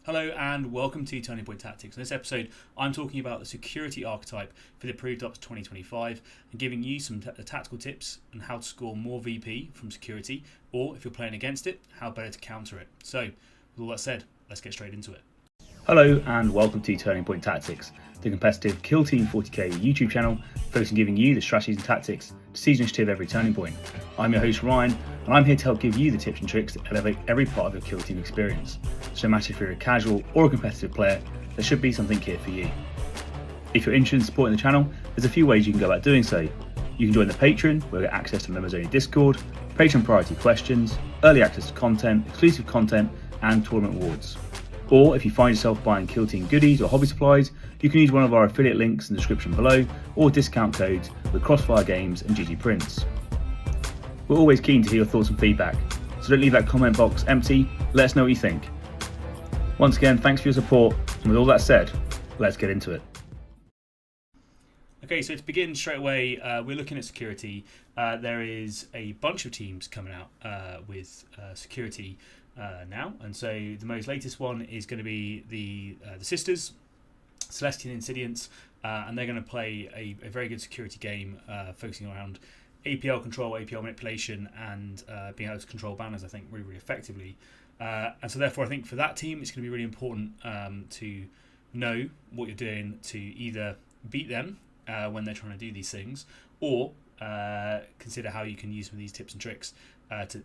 Hello and welcome to Turning Point Tactics. In this episode, I'm talking about the security archetype for the Approved Ops 2025 and giving you some tactical tips on how to score more VP from security, or if you're playing against it, how better to counter it. So, with all that said, let's get straight into it. Hello and welcome to Turning Point Tactics, the competitive Killteam 40k YouTube channel focused on giving you the strategies and tactics to seize initiative every turning point. I'm your host Ryan, and I'm here to help give you the tips and tricks to elevate every part of your Killteam experience. So no matter if you're a casual or a competitive player, there should be something here for you. If you're interested in supporting the channel, there's a few ways you can go about doing so. You can join the Patreon, where you get access to members only Discord, Patreon priority questions, early access to content, exclusive content, and tournament awards. Or if you find yourself buying Killteam goodies or hobby supplies, you can use one of our affiliate links in the description below, or discount codes with Crossfire Games and GG Prints. We're always keen to hear your thoughts and feedback, so don't leave that comment box empty. Let us know what you think. Once again, thanks for your support, and with all that said, let's get into it. Okay, so to begin straight away, we're looking at security. There is a bunch of teams coming out with security now, and so the most latest one is going to be the Sisters, Celestian Insidiants, and they're going to play a very good security game focusing around APL control, APL manipulation, and being able to control banners, I think, really, really effectively. And so therefore, I think for that team, it's going to be really important to know what you're doing to either beat them when they're trying to do these things, or consider how you can use some of these tips and tricks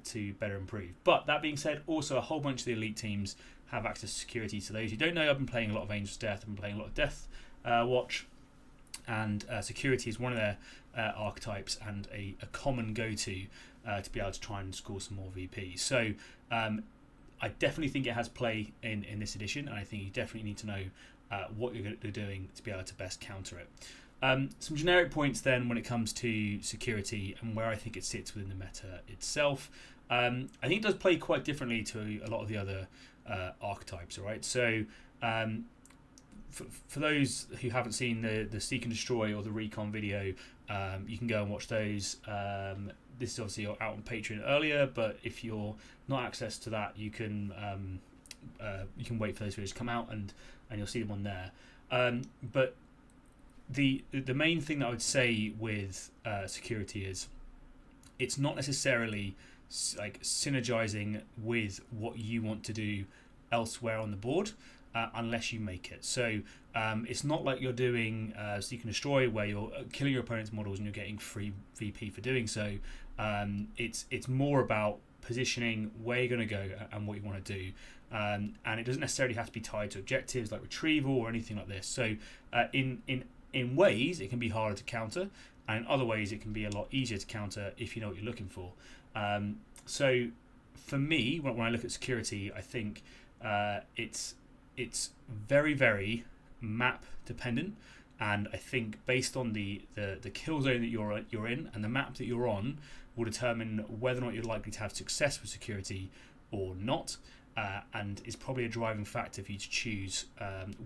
to better improve. But that being said, also a whole bunch of the elite teams have access to security. So those who don't know, I've been playing a lot of Angel's Death, I've been playing a lot of Death Watch, and security is one of their archetypes and a common go-to to be able to try and score some more VP. So I definitely think it has play in this edition, and I think you definitely need to know what you're doing to be able to best counter it. Some generic points then when it comes to security and where I think it sits within the meta itself. I think it does play quite differently to a lot of the other archetypes, all right? So for those who haven't seen the Seek and Destroy or the Recon video, you can go and watch those. This is obviously out on Patreon earlier, but if you're not access to that, you can wait for those videos to come out and you'll see them on there. But the main thing that I would say with security is it's not necessarily like synergizing with what you want to do elsewhere on the board unless you make it. So it's not like you're doing Seek and Destroy where you're killing your opponent's models and you're getting free VP for doing so. It's more about positioning where you're going to go and what you want to do. And it doesn't necessarily have to be tied to objectives like retrieval or anything like this. So in ways it can be harder to counter, and in other ways it can be a lot easier to counter if you know what you're looking for. So for me, when I look at security, I think it's very, very map dependent, and I think based on the kill zone that you're in and the map that you're on will determine whether or not you're likely to have success with security or not. And is probably a driving factor for you to choose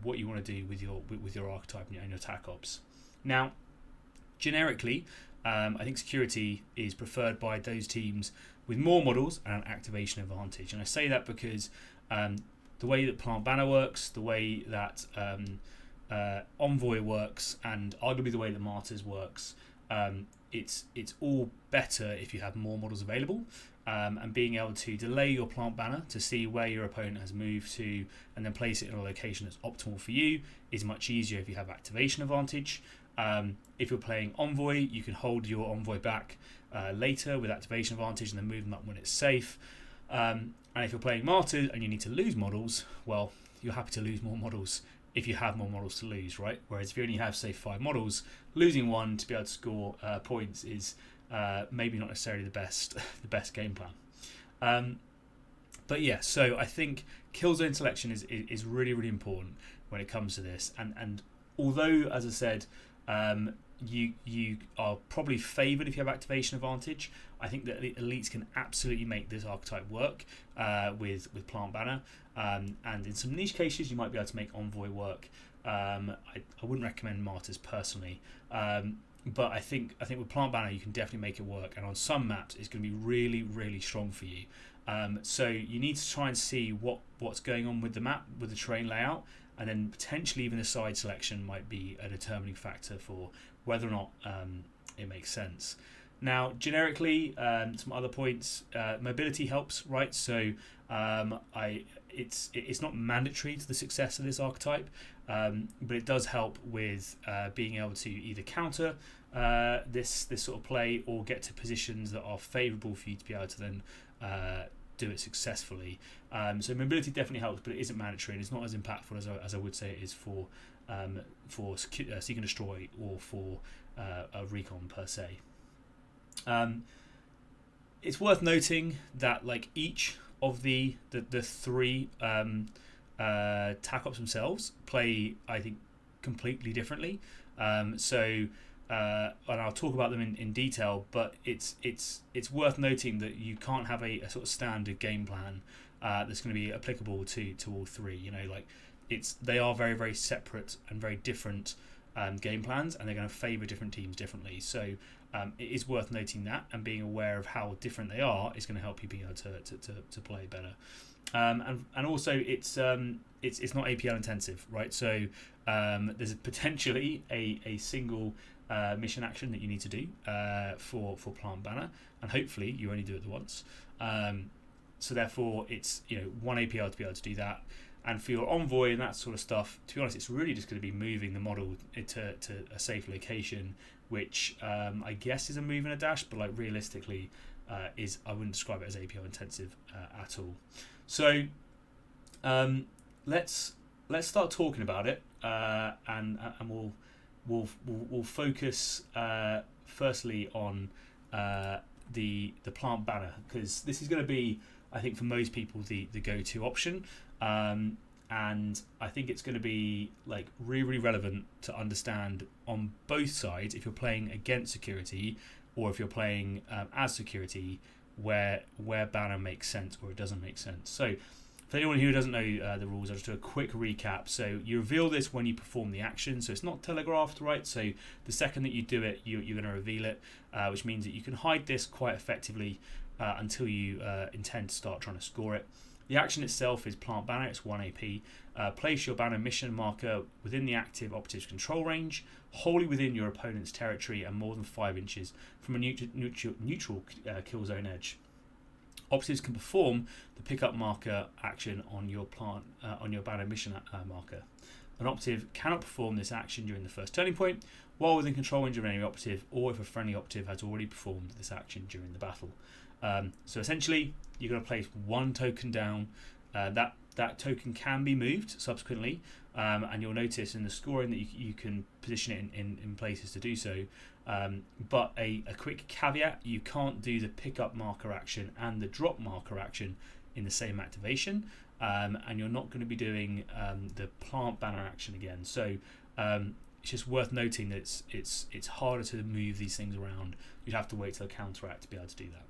what you want to do with your archetype and your attack ops. Now, generically, I think security is preferred by those teams with more models and an activation advantage. And I say that because the way that Plant Banner works, the way that Envoy works, and arguably the way that Martyrs works, it's all better if you have more models available. And being able to delay your plant banner to see where your opponent has moved to and then place it in a location that's optimal for you is much easier if you have activation advantage. If you're playing Envoy, you can hold your Envoy back later with activation advantage and then move them up when it's safe. And if you're playing Martyrs and you need to lose models, well, you're happy to lose more models if you have more models to lose, right? Whereas if you only have, say, 5 models, losing one to be able to score points is maybe not necessarily the best game plan. But yeah, so I think kill zone selection is really, really important when it comes to this. And although, as I said, you are probably favoured if you have activation advantage, I think that elites can absolutely make this archetype work with Plant Banner. And in some niche cases, you might be able to make Envoy work. I wouldn't recommend Martyrs personally. But I think with Plant Banner you can definitely make it work, and on some maps it's going to be really, really strong for you. So you need to try and see what's going on with the map, with the terrain layout, and then potentially even the side selection might be a determining factor for whether or not it makes sense. Now, generically, some other points. Mobility helps, right? So it's not mandatory to the success of this archetype, but it does help with being able to either counter this sort of play or get to positions that are favourable for you to be able to then do it successfully. So mobility definitely helps, but it isn't mandatory, and it's not as impactful as I would say it is for Seek and Destroy or for a recon per se. It's worth noting that like each of the three TAC ops themselves play, I think, completely differently. And I'll talk about them in detail, but it's worth noting that you can't have a sort of standard game plan that's going to be applicable to all three. You know, like they are very, very separate and very different game plans, and they're going to favour different teams differently. So it is worth noting that, and being aware of how different they are is going to help you be able to play better. And also it's not APL intensive, right? So there's potentially a single mission action that you need to do for Plant Banner, and hopefully you only do it once. So therefore it's one APL to be able to do that. And for your envoy and that sort of stuff, to be honest, it's really just going to be moving the model to a safe location, which I guess is a move and a dash, but like realistically I wouldn't describe it as APL intensive at all. So let's start talking about it, and we'll focus firstly on the Plant Banner, because this is going to be, I think, for most people the go-to option, and I think it's going to be like really relevant to understand on both sides, if you're playing against security or if you're playing as security, where Banner makes sense or it doesn't make sense. So for anyone who doesn't know the rules, I'll just do a quick recap. So you reveal this when you perform the action, so it's not telegraphed, right? So the second that you do it, you're going to reveal it, which means that you can hide this quite effectively until you intend to start trying to score it. The action itself is Plant Banner, it's 1 AP. Place your banner mission marker within the active operative's control range, wholly within your opponent's territory and more than 5 inches from a neutral kill zone edge. Operatives can perform the pickup marker action on your banner mission marker. An operative cannot perform this action during the first turning point while within control range of an enemy operative, or if a friendly operative has already performed this action during the battle. So essentially, you're going to place one token down. That token can be moved subsequently, and you'll notice in the scoring that you can position it in places to do so. But a quick caveat: you can't do the pickup marker action and the drop marker action in the same activation, and you're not going to be doing the Plant Banner action again. So it's just worth noting that it's harder to move these things around. You'd have to wait till a counteract to be able to do that.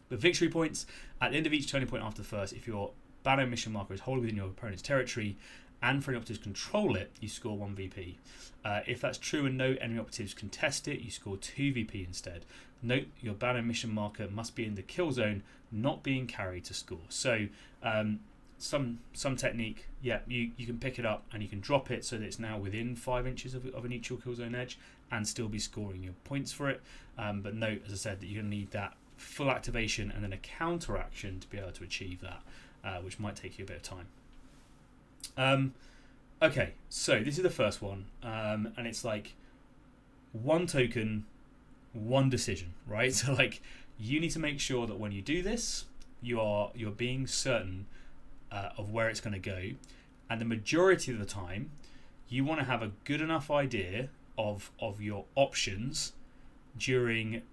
But victory points at the end of each turning point after the first, if your banner mission marker is wholly within your opponent's territory and friendly operatives control it, you score 1 VP. If that's true and no enemy operatives contest it, you score 2 VP instead. Note your banner mission marker must be in the kill zone, not being carried to score. So some technique, you can pick it up and you can drop it so that it's now within 5 inches of a neutral kill zone edge and still be scoring your points for it. But note, as I said, that you're going to need that full activation and then a counter action to be able to achieve that, which might take you a bit of time. Okay, so this is the first one, and it's like one token, one decision, right? So like you need to make sure that when you do this, you're being certain of where it's going to go, and the majority of the time you want to have a good enough idea of your options during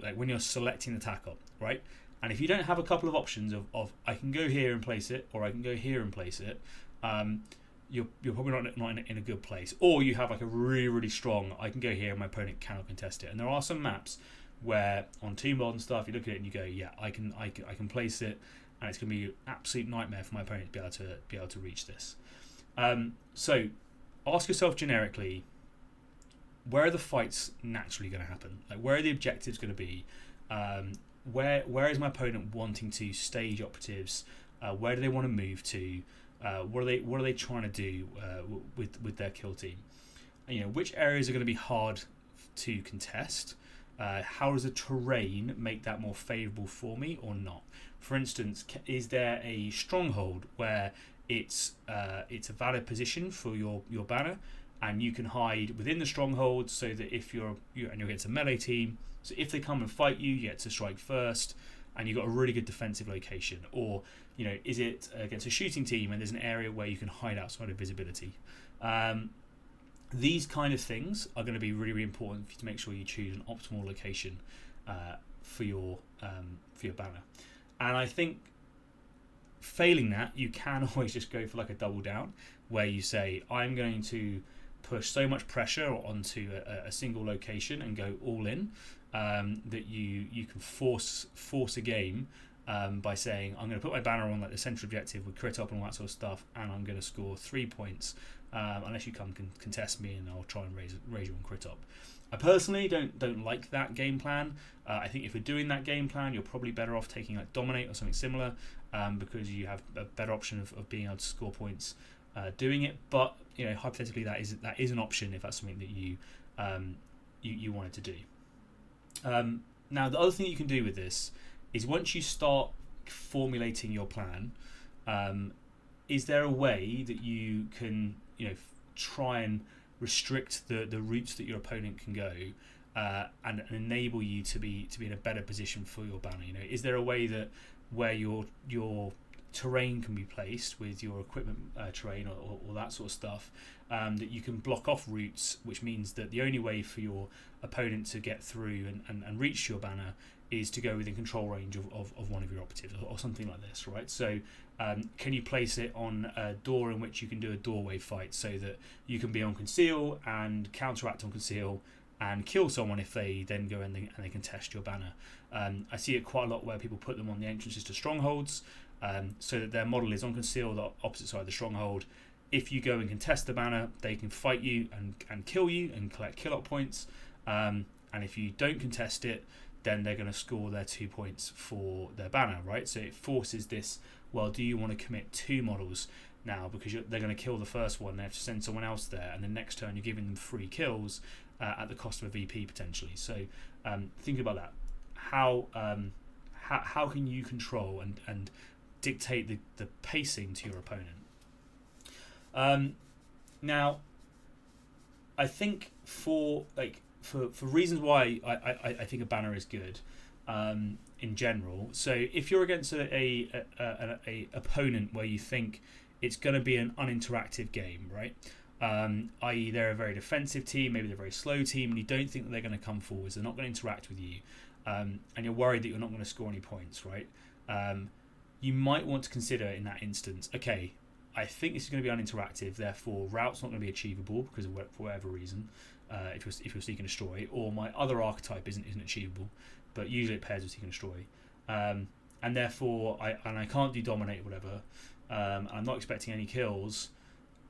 like when you're selecting the tack up, right? And if you don't have a couple of options of I can go here and place it, or I can go here and place it, you're probably not in a good place. Or you have like a really strong I can go here and my opponent cannot contest it. And there are some maps where on Team Mod and stuff you look at it and you go, yeah, I can place it, and it's going to be an absolute nightmare for my opponent to be able to reach this. So ask yourself generically, where are the fights naturally going to happen? Like, where are the objectives going to be? where is my opponent wanting to stage operatives? Where do they want to move to? What are they trying to do with their kill team? Which areas are going to be hard to contest? How does the terrain make that more favourable for me or not? For instance, is there a stronghold where it's a valid position for your banner, and you can hide within the stronghold so that if you're against a melee team, so if they come and fight you, you get to strike first, and you've got a really good defensive location? Or is it against a shooting team and there's an area where you can hide outside of visibility? These kind of things are going to be really, really important for you to make sure you choose an optimal location for your banner. And I think failing that, you can always just go for like a double down, where you say, I'm going to push so much pressure onto a single location and go all in, that you can force a game by saying, I'm going to put my banner on like the central objective with crit up and all that sort of stuff, and I'm going to score 3 points unless you come contest me, and I'll try and raise you on crit up. I personally don't like that game plan. I think if you're doing that game plan, you're probably better off taking like Dominate or something similar, because you have a better option of being able to score points doing it. But hypothetically, that is an option if that's something that you wanted to do. Now, the other thing that you can do with this is, once you start formulating your plan, is there a way that you can try and restrict the routes that your opponent can go, and enable you to be in a better position for your banner? Is there a way that where your terrain can be placed with your equipment terrain or that sort of stuff, that you can block off routes, which means that the only way for your opponent to get through and reach your banner is to go within control range of one of your operatives or something like this, right? So can you place it on a door in which you can do a doorway fight, so that you can be on conceal and counteract on conceal and kill someone if they then go and they contest your banner? I see it quite a lot where people put them on the entrances to strongholds, so that their model is on conceal, the opposite side of the stronghold. If you go and contest the banner, they can fight you and kill you and collect kill up points. And if you don't contest it, then they're going to score their 2 points for their banner, right? So it forces this, well, do you want to commit 2 models now? Because they're going to kill the first one, they have to send someone else there, and the next turn you're giving them 3 kills at the cost of a VP potentially. So think about that. How can you control and dictate the pacing to your opponent? Now, I think for reasons why I think a banner is good in general. So if you're against a opponent where you think it's going to be an uninteractive game, right? I.e. they're a very defensive team, maybe they're a very slow team, and you don't think that they're going to come forwards, they're not going to interact with you, and you're worried that you're not going to score any points, right? You might want to consider in that instance, okay, I think this is going to be uninteractive, therefore route's not going to be achievable because of for whatever reason, if you're Seek and Destroy, or my other archetype isn't achievable, but usually it pairs with Seek and Destroy, and therefore I can't do Dominate or whatever, I'm not expecting any kills,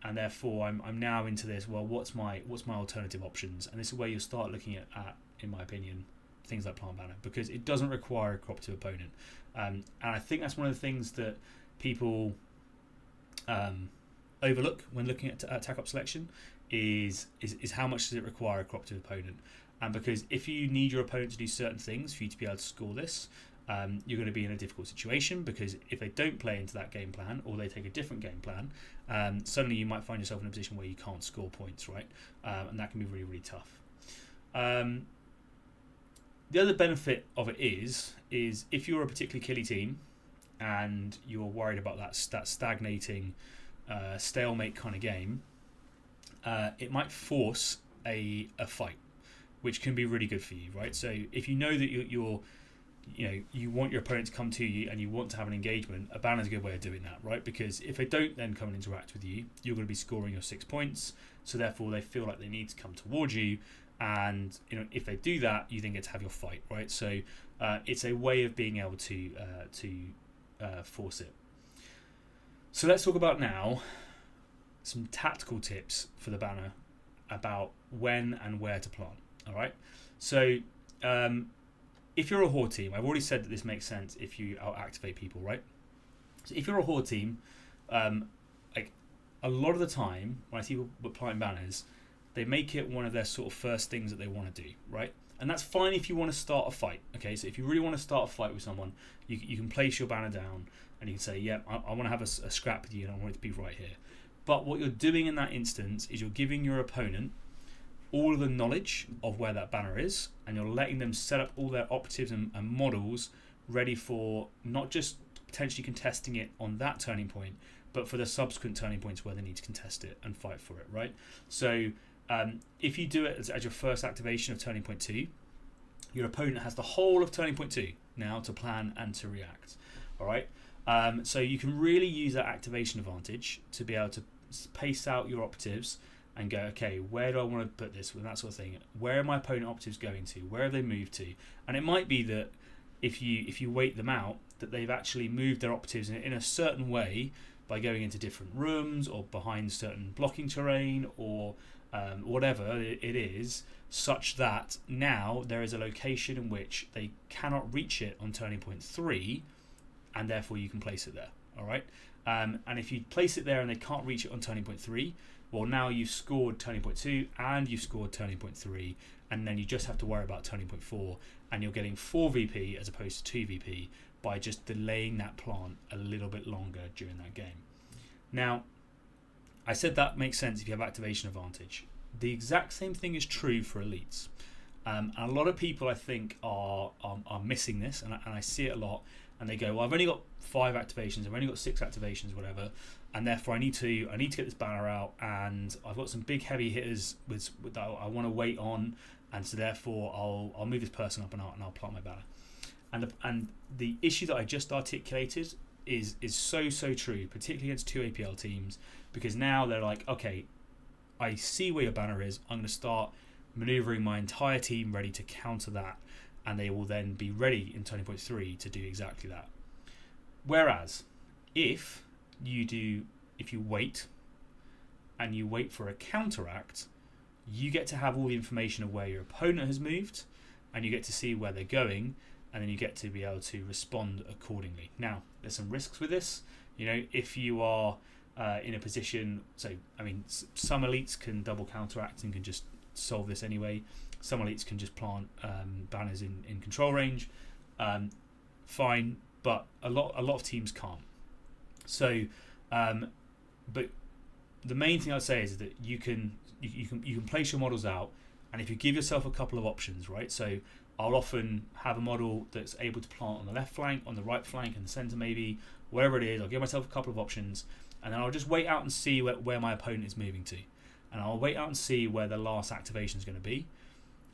and therefore I'm now into this, well, what's my alternative options? And this is where you'll start looking at, in my opinion, things like Plant Banner, because it doesn't require a cooperative opponent, and I think that's one of the things that people overlook when looking at attack up selection is how much does it require a cooperative opponent. And because if you need your opponent to do certain things for you to be able to score this, you're going to be in a difficult situation, because if they don't play into that game plan or they take a different game plan, suddenly you might find yourself in a position where you can't score points, right? And that can be really, really tough. The other benefit of it is if you're a particularly killy team and you're worried about that stagnating stalemate kind of game, it might force a fight, which can be really good for you, right? So if you know that you want your opponent to come to you and you want to have an engagement, a banner is a good way of doing that, right? Because if they don't then come and interact with you, you're going to be scoring your 6 points, so therefore they feel like they need to come towards you, and if they do that, you then get to have your fight, right? So it's a way of being able to force it. So let's talk about now some tactical tips for the banner about when and where to plant. All right. So if you're a horde team, I've already said that this makes sense if you out-activate people, right? So if you're a horde team, like a lot of the time when I see people planting banners, they make it one of their sort of first things that they want to do, right? And that's fine if you want to start a fight. Okay, so if you really want to start a fight with someone, you can place your banner down and you can say, yeah, I want to have a scrap with you and I want it to be right here. But what you're doing in that instance is you're giving your opponent all of the knowledge of where that banner is, and you're letting them set up all their operatives and models ready for not just potentially contesting it on that turning point, but for the subsequent turning points where they need to contest it and fight for it, right? So if you do it as your first activation of turning point 2, your opponent has the whole of turning point 2 now to plan and to react. All right. So you can really use that activation advantage to be able to pace out your operatives and go, okay, where do I want to put this, and that sort of thing. Where are my opponent operatives going to? Where have they moved to? And it might be that if you wait them out, that they've actually moved their operatives in a certain way by going into different rooms or behind certain blocking terrain or whatever it is, such that now there is a location in which they cannot reach it on turning point 3, and therefore you can place it there. All right, and if you place it there and they can't reach it on turning point 3, well, now you've scored turning point 2 and you've scored turning point 3, and then you just have to worry about turning point 4, and you're getting 4 VP as opposed to 2 VP by just delaying that plant a little bit longer during that game. Now, I said that makes sense if you have activation advantage. The exact same thing is true for elites. And a lot of people, I think, are missing this, and I see it a lot, and they go, well, I've only got 5 activations, I've only got 6 activations, whatever, and therefore I need to get this banner out, and I've got some big heavy hitters with that I want to wait on, and so therefore I'll move this person up and I'll plant my banner. And the issue that I just articulated is so true, particularly against 2 APL teams, because now they're like, okay, I see where your banner is, I'm going to start maneuvering my entire team ready to counter that, and they will then be ready in turning point 3 to do exactly that. Whereas if you wait and you wait for a counteract, you get to have all the information of where your opponent has moved, and you get to see where they're going, and then you get to be able to respond accordingly. Now, there's some risks with this. You know, if you are in a position, so I mean, some elites can double counteract and can just solve this anyway. Some elites can just plant banners in control range. Fine, but a lot of teams can't. So, but the main thing I'd say is that you can place your models out, and if you give yourself a couple of options, right? So I'll often have a model that's able to plant on the left flank, on the right flank, in the center maybe, wherever it is. I'll give myself a couple of options, and then I'll just wait out and see where my opponent is moving to, and I'll wait out and see where the last activation is going to be,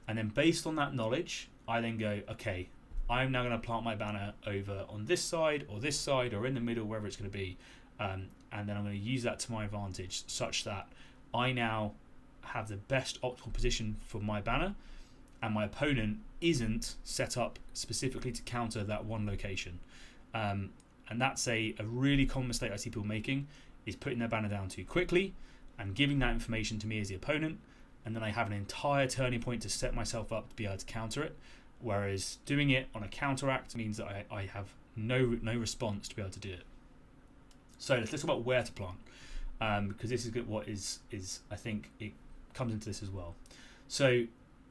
and then based on that knowledge, I then go, okay, I'm now going to plant my banner over on this side or in the middle, wherever it's going to be, and then I'm going to use that to my advantage, such that I now have the best optimal position for my banner, and my opponent isn't set up specifically to counter that one location. And that's a really common mistake I see people making, is putting their banner down too quickly and giving that information to me as the opponent, and then I have an entire turning point to set myself up to be able to counter it. Whereas doing it on a counteract means that I have no response to be able to do it. So let's talk about where to plant, because this is what is I think it comes into this as well. So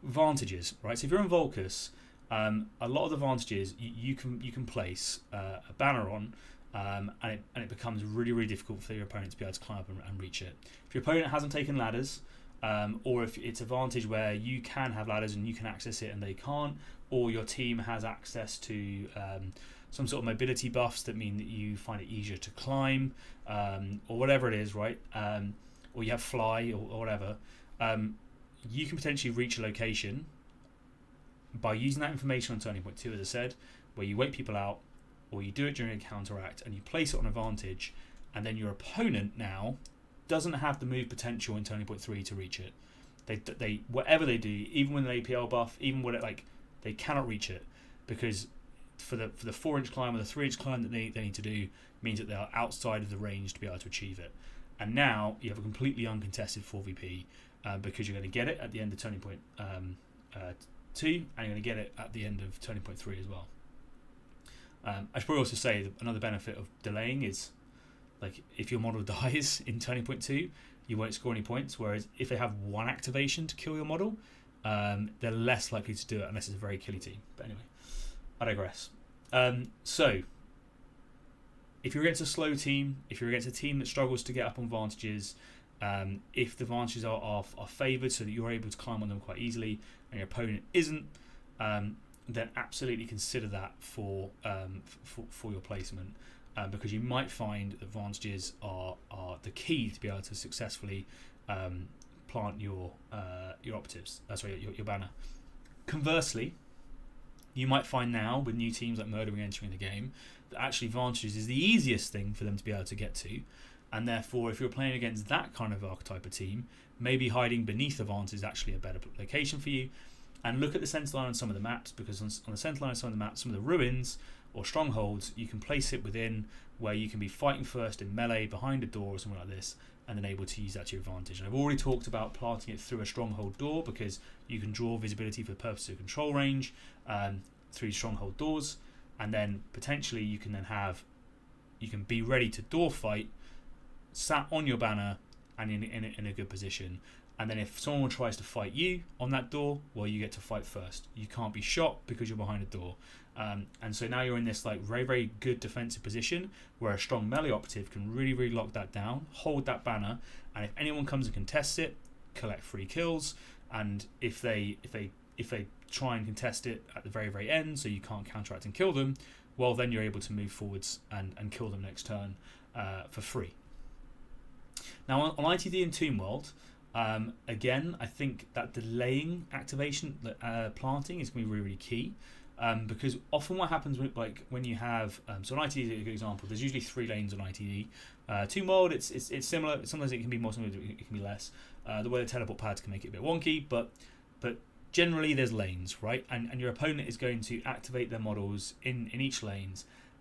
vantages, right? So if you're in Volcus, a lot of the advantages you can place a banner on, and it becomes really difficult for your opponent to be able to climb up and reach it. If your opponent hasn't taken ladders, or if it's a vantage where you can have ladders and you can access it and they can't, or your team has access to some sort of mobility buffs that mean that you find it easier to climb, or whatever it is, right? Or you have fly or whatever, you can potentially reach a location by using that information on turning point 2, as I said, where you wait people out, or you do it during a counteract and you place it on advantage, and then your opponent now doesn't have the move potential in turning point 3 to reach it. They whatever they do, even with an APL buff, even with it, like, they cannot reach it, because for the 4-inch climb or the 3-inch climb that they need to do means that they are outside of the range to be able to achieve it. And now you have a completely uncontested 4VP, because you're going to get it at the end of turning point 2, and you're going to get it at the end of Turning Point 3 as well. I should probably also say that another benefit of delaying is, like, if your model dies in Turning Point 2, you won't score any points, whereas if they have one activation to kill your model, they're less likely to do it unless it's a very killy team. But anyway, I digress. So, if you're against a slow team, if you're against a team that struggles to get up on vantages, if the advantages are favoured so that you're able to climb on them quite easily and your opponent isn't, then absolutely consider that for your placement, because you might find that advantages are the key to be able to successfully plant your operatives. Your banner. Conversely, you might find now with new teams like Murdering entering the game that actually advantages is the easiest thing for them to be able to get to, and therefore if you're playing against that kind of archetype of team, maybe hiding beneath advantage is actually a better location for you. And look at the centre line on some of the maps, because on the centre line on some of the maps, some of the ruins or strongholds, you can place it within where you can be fighting first in melee behind a door or something like this, and then able to use that to your advantage. And I've already talked about planting it through a stronghold door, because you can draw visibility for the purpose of control range through stronghold doors, and then potentially you can be ready to door fight, sat on your banner and in a good position. And then if someone tries to fight you on that door, well, you get to fight first. You can't be shot because you're behind a door. And so now you're in this like very, very good defensive position where a strong melee operative can really, really lock that down, hold that banner, and if anyone comes and contests it, collect 3 kills. And if they try and contest it at the very, very end, so you can't counteract and kill them, well, then you're able to move forwards and kill them next turn for free. Now on ITD and Tomb World, again, I think that delaying activation, planting, is going to be really, really key, because often what happens with, like, when you have so on ITD is a good example. There's usually 3 lanes on ITD. Tomb World, it's similar. Sometimes it can be more, sometimes it can be less. The way the teleport pads can make it a bit wonky, but generally there's lanes, right? And your opponent is going to activate their models in each lane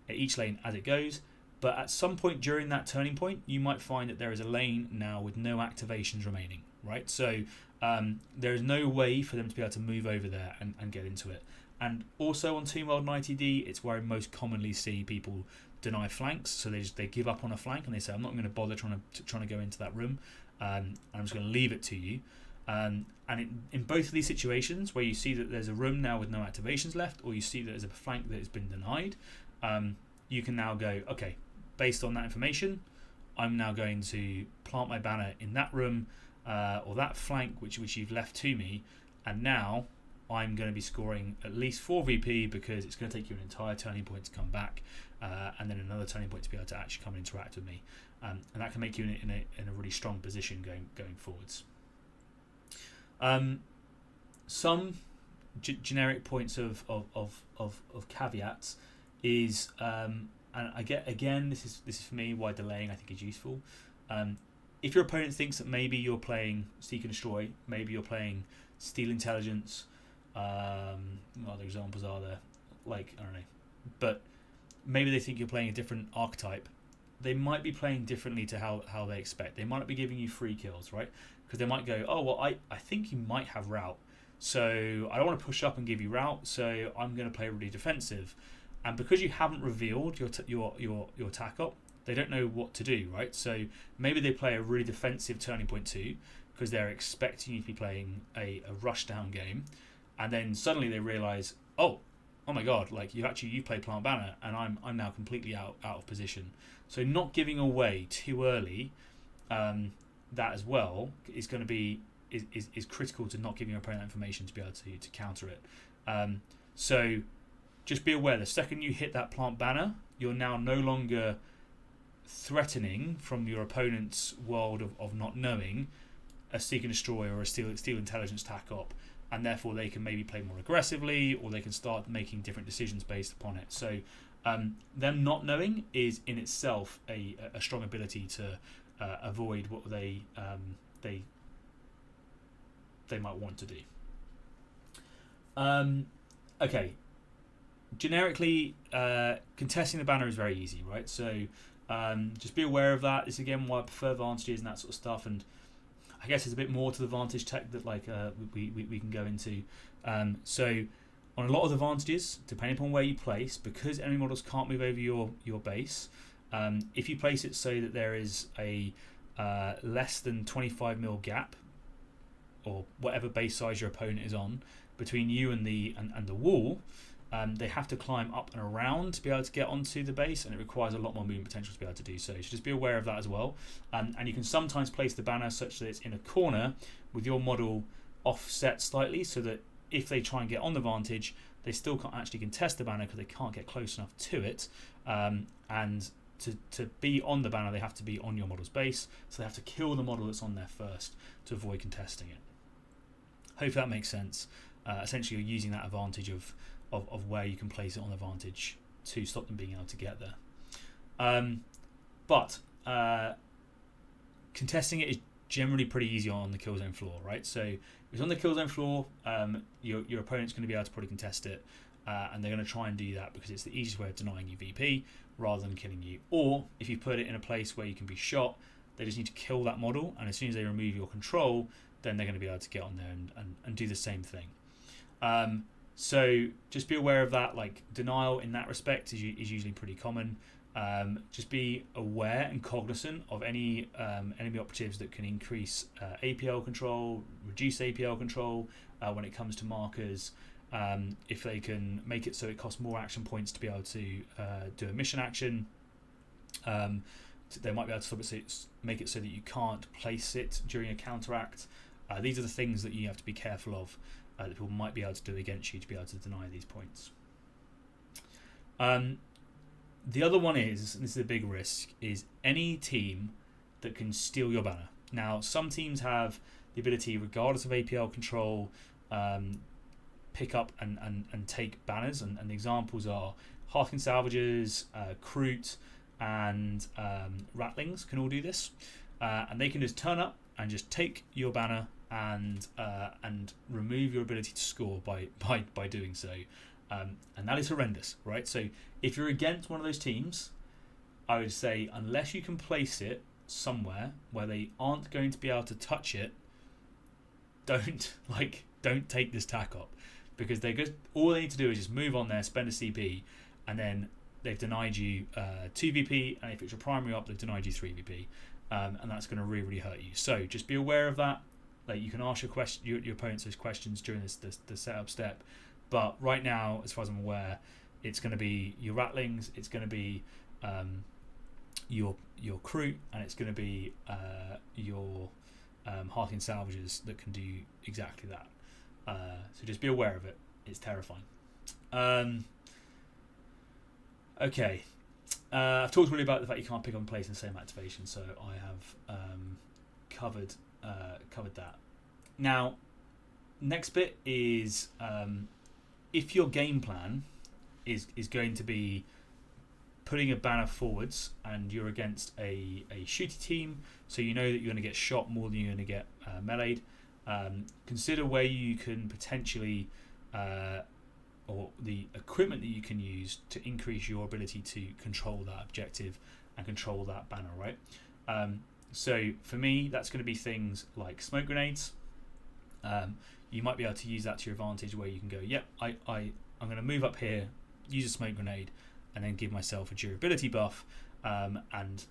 as it goes. But at some point during that turning point, you might find that there is a lane now with no activations remaining, right? So there is no way for them to be able to move over there and get into it. And also on Tomb World and ITD, it's where I most commonly see people deny flanks. So they give up on a flank and they say, I'm not going to bother trying to go into that room. I'm just going to leave it to you. And in both of these situations, where you see that there's a room now with no activations left, or you see that there's a flank that has been denied, you can now go, okay, based on that information, I'm now going to plant my banner in that room or that flank which you've left to me, and now I'm going to be scoring at least 4 VP, because it's going to take you an entire turning point to come back, and then another turning point to be able to actually come and interact with me, and that can make you in a really strong position going forwards. Some generic points of caveats is, and I get, again, this is for me why delaying I think is useful. If your opponent thinks that maybe you're playing Seek and Destroy, maybe you're playing Steal Intelligence, what other examples are there? Like, I don't know, but maybe they think you're playing a different archetype. They might be playing differently to how they expect. They might not be giving you free kills, right? Because they might go, oh, well, I think you might have route, so I don't want to push up and give you route, so I'm going to play really defensive. And because you haven't revealed your attack up, they don't know what to do, right? So maybe they play a really defensive turning point 2 because they're expecting you to be playing a rush down game, and then suddenly they realise, oh my god, like you play plant banner, and I'm now completely out of position. So not giving away too early, that as well is going to be is critical to not giving your opponent that information to be able to counter it. So just be aware, the second you hit that plant banner, you're now no longer threatening from your opponent's world of not knowing a Seek and Destroy or a Steal Intelligence tack up, and therefore they can maybe play more aggressively, or they can start making different decisions based upon it. So them not knowing is in itself a strong ability to avoid what they might want to do. Okay, generically, contesting the banner is very easy, right? So just be aware of that. It's again why I prefer advantages and that sort of stuff. And I guess there's a bit more to the vantage tech that we can go into. So on a lot of the vantages, depending upon where you place, because enemy models can't move over your base, if you place it so that there is a less than 25mm gap, or whatever base size your opponent is on, between you and the wall, they have to climb up and around to be able to get onto the base, and it requires a lot more movement potential to be able to do so. So just be aware of that as well. And you can sometimes place the banner such that it's in a corner with your model offset slightly, so that if they try and get on the vantage, they still can't actually contest the banner because they can't get close enough to it. And to be on the banner, they have to be on your model's base, so they have to kill the model that's on there first to avoid contesting it. Hopefully that makes sense. Essentially, you're using that advantage of where you can place it on the vantage to stop them being able to get there. But contesting it is generally pretty easy on the kill zone floor, right? So if it's on the kill zone floor, your opponent's going to be able to probably contest it, and they're going to try and do that because it's the easiest way of denying you VP rather than killing you. Or if you put it in a place where you can be shot, they just need to kill that model, and as soon as they remove your control, then they're going to be able to get on there and do the same thing. So just be aware of that. Like, denial in that respect is usually pretty common. Just be aware and cognizant of any enemy operatives that can increase APL control, reduce APL control when it comes to markers. If they can make it so it costs more action points to be able to do a mission action, they might be able to make it so that you can't place it during a counteract. These are the things that you have to be careful of, that people might be able to do against you to be able to deny these points. The other one is, and this is a big risk, is any team that can steal your banner. Now, some teams have the ability, regardless of APL control, pick up and take banners, and the examples are Harkin Salvagers, Kroot, and Ratlings can all do this, and they can just turn up and just take your banner and remove your ability to score by doing so, and that is horrendous, right? So if you're against one of those teams, I would say unless you can place it somewhere where they aren't going to be able to touch it, don't take this tack up, because all they need to do is just move on there, spend a CP, and then they've denied you 2 VP, and if it's your primary op, they've denied you 3 VP, and that's going to really, really hurt you. So just be aware of that. Like, you can ask your opponents those questions during the setup step, but right now, as far as I'm aware, it's going to be your Ratlings, it's going to be your Kroot, and it's going to be your Harkin Salvagers that can do exactly that. So just be aware of it. It's terrifying. Okay. I've talked really about the fact you can't pick up and place in the same activation, so I have covered that. Now, next bit is if your game plan is going to be putting a banner forwards and you're against a shooty team, so you know that you're going to get shot more than you're going to get meleeed, consider where you can potentially or the equipment that you can use to increase your ability to control that objective and control that banner, right? So for me, that's going to be things like smoke grenades. You might be able to use that to your advantage, where you can go, yep, I'm going to move up here, use a smoke grenade, and then give myself a durability buff. And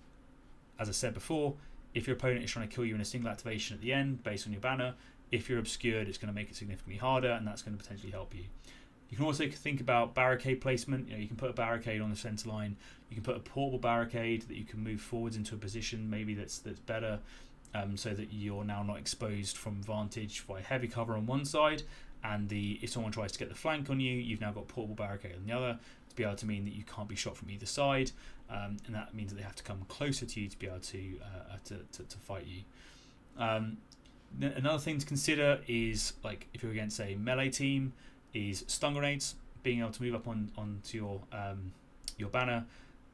as I said before, if your opponent is trying to kill you in a single activation at the end based on your banner, if you're obscured, it's going to make it significantly harder, and that's going to potentially help you. You can also think about barricade placement. You can put a barricade on the center line. You can put a portable barricade that you can move forwards into a position maybe that's better, so that you're now not exposed from vantage by heavy cover on one side, and if someone tries to get the flank on you, you've now got portable barricade on the other to be able to mean that you can't be shot from either side, and that means that they have to come closer to you to be able to fight you. Another thing to consider is, like, if you're against a melee team, is stun grenades. Being able to move up onto your banner.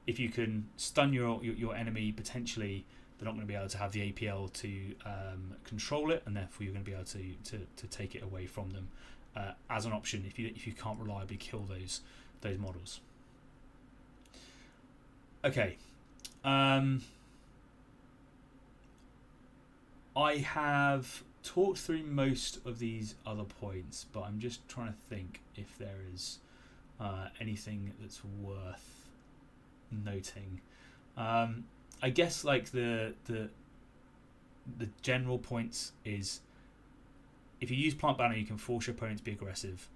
If you can stun your enemy, potentially they're not going to be able to have the APL to control it, and therefore you're going to be able to take it away from them as an option if you can't reliably kill those models. Okay. I have talked through most of these other points, but I'm just trying to think if there is anything that's worth noting. I guess like the general points is, if you use plant banner, you can force your opponent to be aggressive.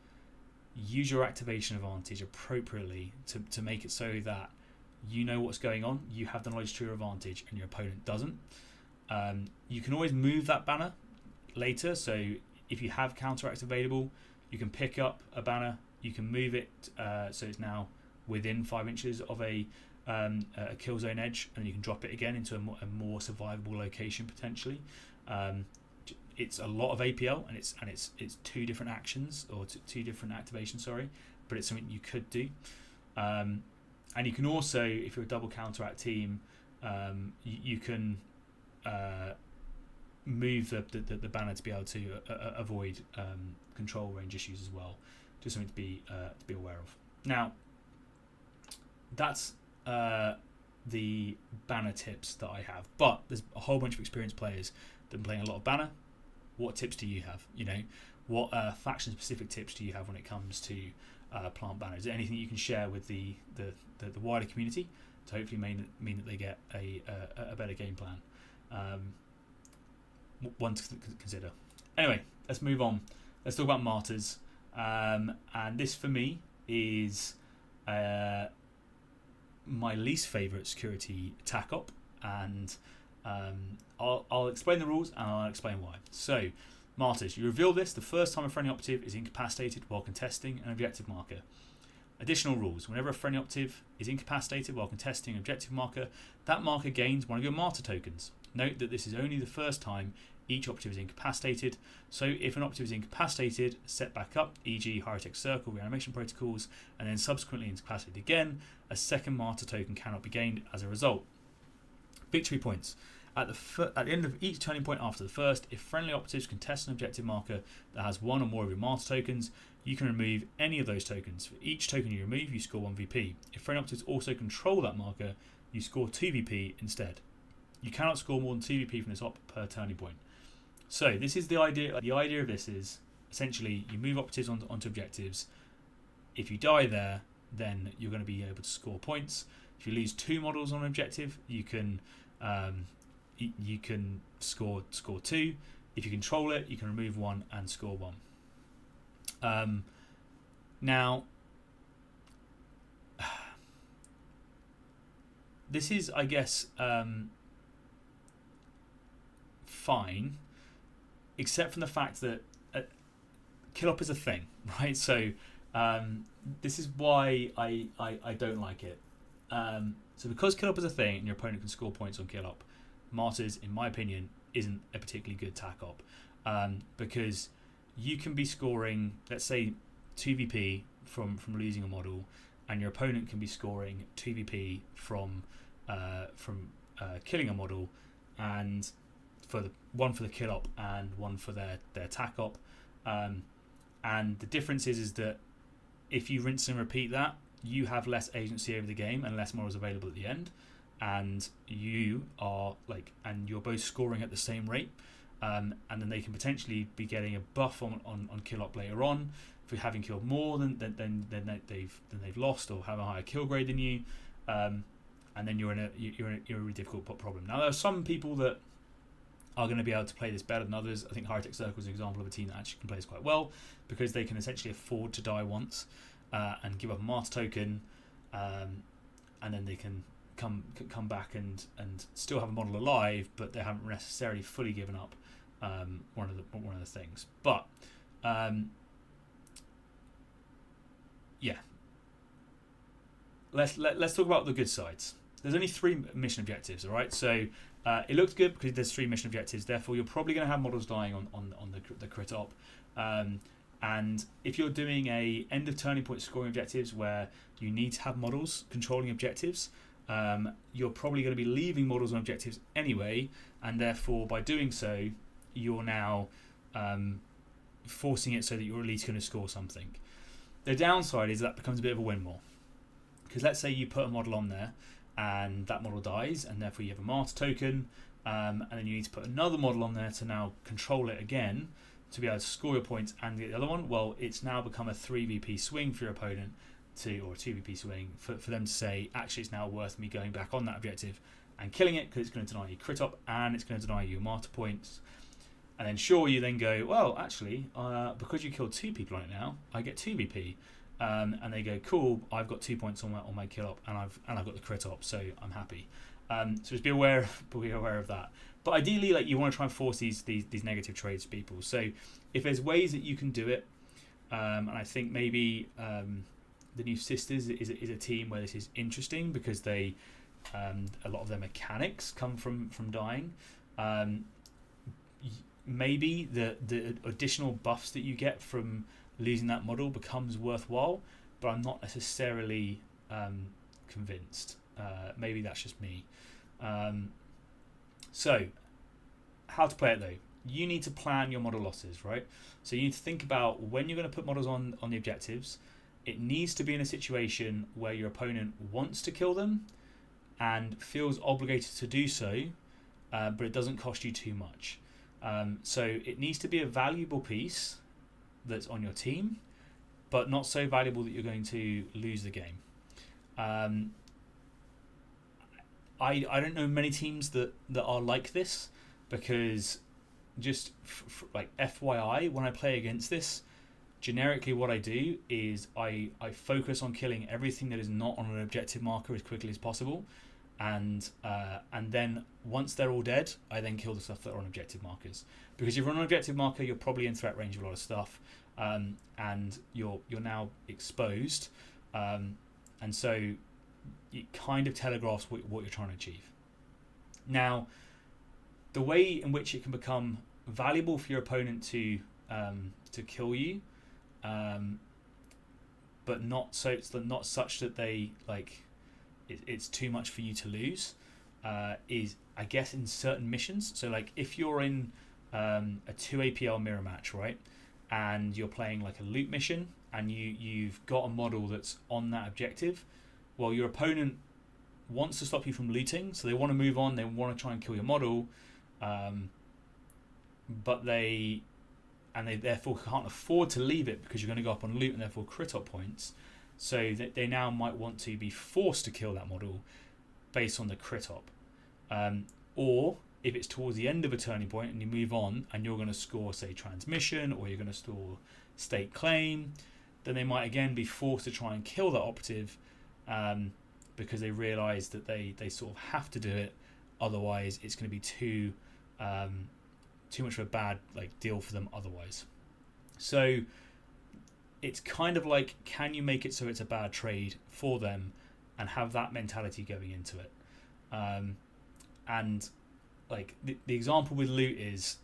Use your activation advantage appropriately to make it so that you know what's going on, you have the knowledge to your advantage, and your opponent doesn't. You can always move that banner later, so if you have counteract available, you can pick up a banner, you can move it so it's now within 5 inches of a kill zone edge, and you can drop it again into a more survivable location potentially. It's a lot of APL, and it's 2 different actions, or 2 different activations, sorry, but it's something you could do. And you can also, if you're a double counteract team, you can move the banner to be able to avoid control range issues as well. Just something to be aware of. Now, that's the banner tips that I have, but there's a whole bunch of experienced players that have been playing a lot of banner. What tips do you have? You know, what faction specific tips do you have when it comes to plant banner? Is there anything you can share with the wider community to hopefully mean that they get a better game plan? One to consider. Anyway, let's move on. Let's talk about martyrs. And this for me is my least favourite security tack op, and I'll explain the rules and I'll explain why. So, martyrs, you reveal this the first time a friendly operative is incapacitated while contesting an objective marker. Additional rules: whenever a friendly operative is incapacitated while contesting an objective marker, that marker gains one of your martyr tokens. Note that this is only the first time each operative is incapacitated, so if an operative is incapacitated, set back up, e.g. High-Tech Circle, reanimation protocols, and then subsequently incapacitated again, a second martyr token cannot be gained as a result. Victory points. At the end of each turning point after the first, if friendly operatives contest an objective marker that has 1 or more of your martyr tokens, you can remove any of those tokens. For each token you remove, you score 1 VP. If friendly operatives also control that marker, you score 2 VP instead. You cannot score more than 2 VP from this op per turning point. So this is the idea. The idea of this is essentially you move operatives onto objectives. If you die there, then you're going to be able to score points. If you lose 2 models on an objective, you can score 2. If you control it, you can remove 1 and score 1. Now, this is, I guess, fine, except from the fact that kill up is a thing, right? So this is why I don't like it. So because kill up is a thing and your opponent can score points on kill up, martyrs, in my opinion, isn't a particularly good tack op, because you can be scoring, let's say, 2 VP from losing a model, and your opponent can be scoring 2 VP from killing a model, and one for the kill op and one for their tack op. And the difference is that if you rinse and repeat that, you have less agency over the game and less models available at the end, and you're both scoring at the same rate, and then they can potentially be getting a buff on kill op later on for having killed more than they've lost, or have a higher kill grade than you, and then you're in a really difficult problem. Now there are some people that are going to be able to play this better than others. I think High-Tech Circle is an example of a team that actually can play this quite well, because they can essentially afford to die once and give up a martyr token, and then they can come back and still have a model alive, but they haven't necessarily fully given up one of the things. But yeah, let's talk about the good sides. There's only 3 mission objectives, all right? So it looks good because there's 3 mission objectives. Therefore, you're probably going to have models dying on the crit op. And if you're doing a end of turning point scoring objectives where you need to have models controlling objectives, you're probably going to be leaving models on objectives anyway, and therefore by doing so, you're now forcing it so that you're at least going to score something. The downside is that becomes a bit of a windmill, because let's say you put a model on there and that model dies, and therefore you have a martyr token, and then you need to put another model on there to now control it again to be able to score your points and get the other one. Well, it's now become a 3VP swing for your opponent or a 2VP swing for them to say, actually, it's now worth me going back on that objective and killing it, because it's going to deny you crit op and it's going to deny you martyr points. And then sure, you then go, well, actually, because you killed 2 people on it now, I get 2VP. And they go, cool, I've got 2 points on my kill op, and I've got the crit op, so I'm happy. So just be aware of that. But ideally, like, you want to try and force these negative trades to people. So if there's ways that you can do it, and I think maybe the New Sisters is a team where this is interesting, because they a lot of their mechanics come from dying. Maybe the additional buffs that you get from losing that model becomes worthwhile, but I'm not necessarily convinced. Maybe that's just me. So how to play it though? You need to plan your model losses, right? So you need to think about when you're going to put models on the objectives. It needs to be in a situation where your opponent wants to kill them and feels obligated to do so, but it doesn't cost you too much. So it needs to be a valuable piece that's on your team, but not so valuable that you're going to lose the game. I don't know many teams that are like this, because just like FYI, when I play against this, generically what I do is I focus on killing everything that is not on an objective marker as quickly as possible, and then once they're all dead, I then kill the stuff that are on objective markers. Because if you're on an objective marker, you're probably in threat range of a lot of stuff, and you're now exposed, and so it kind of telegraphs what you're trying to achieve. Now, the way in which it can become valuable for your opponent to kill you, but not such that they like it's too much for you to lose, is, I guess, in certain missions. So like if you're in a 2 APL mirror match, right, and you're playing like a loot mission, and you've got a model that's on that objective, well, your opponent wants to stop you from looting, so they want to move on, they want to try and kill your model, but they therefore can't afford to leave it, because you're going to go up on loot and therefore crit op points. So they now might want to be forced to kill that model based on the crit op. Or if it's towards the end of a turning point and you move on and you're going to score, say, transmission, or you're going to score state claim, then they might again be forced to try and kill that operative, because they realise that they sort of have to do it, otherwise it's going to be too much of a bad deal for them otherwise. So it's kind of like, can you make it so it's a bad trade for them and have that mentality going into it? And like the example with loot is,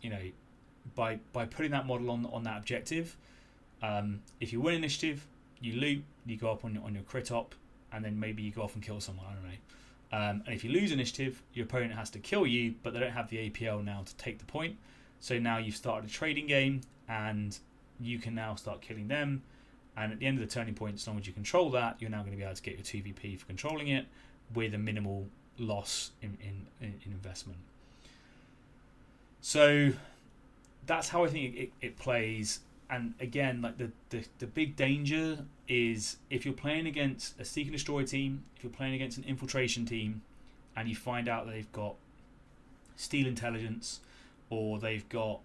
by putting that model on that objective, if you win initiative, you loot, you go up on your crit op, and then maybe you go off and kill someone, I don't know. And if you lose initiative, your opponent has to kill you, but they don't have the APL now to take the point. So now you've started a trading game, and you can now start killing them. And at the end of the turning point, as long as you control that, you're now going to be able to get your 2VP for controlling it with a minimal loss in investment. So that's how I think it plays. And again, like the big danger is if you're playing against a seek and destroy team, if you're playing against an infiltration team, and you find out that they've got steal intelligence, or they've got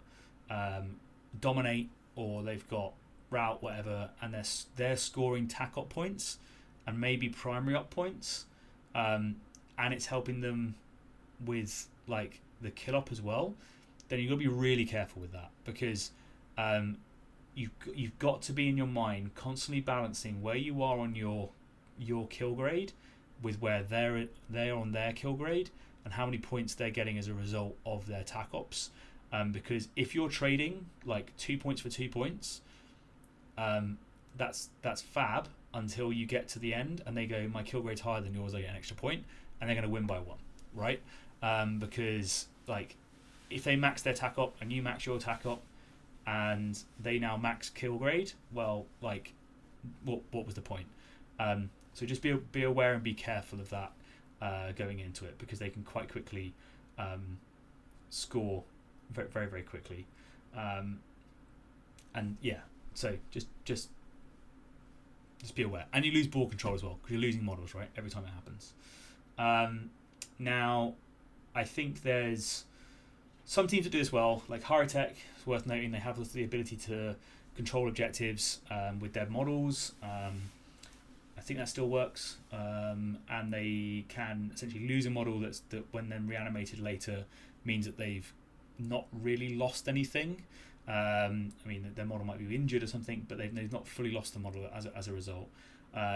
dominate, or they've got route, whatever, and they're scoring tac op points and maybe primary op points, and it's helping them with like the kill op as well, then you've got to be really careful with that, because you've got to be in your mind constantly balancing where you are on your kill grade with where they're on their kill grade, and how many points they're getting as a result of their tac ops. Because if you're trading like 2 points for 2 points, that's fab until you get to the end and they go, my kill grade's higher than yours, I get an extra point, and they're going to win by 1, right? Because like if they max their tac op and you max your tac op, and they now max kill grade, well, like what was the point? So just be aware and be careful of that going into it, because they can quite quickly score very, very, very quickly. And yeah, so just be aware. And you lose board control as well, because you're losing models, right, every time it happens. Now, I think there's some teams that do this well, like Higher-Tech. It's worth noting they have the ability to control objectives with their models. I think that still works, and they can essentially lose a model that when then reanimated later means that they've not really lost anything. I mean, their model might be injured or something, but they've not fully lost the model as a result.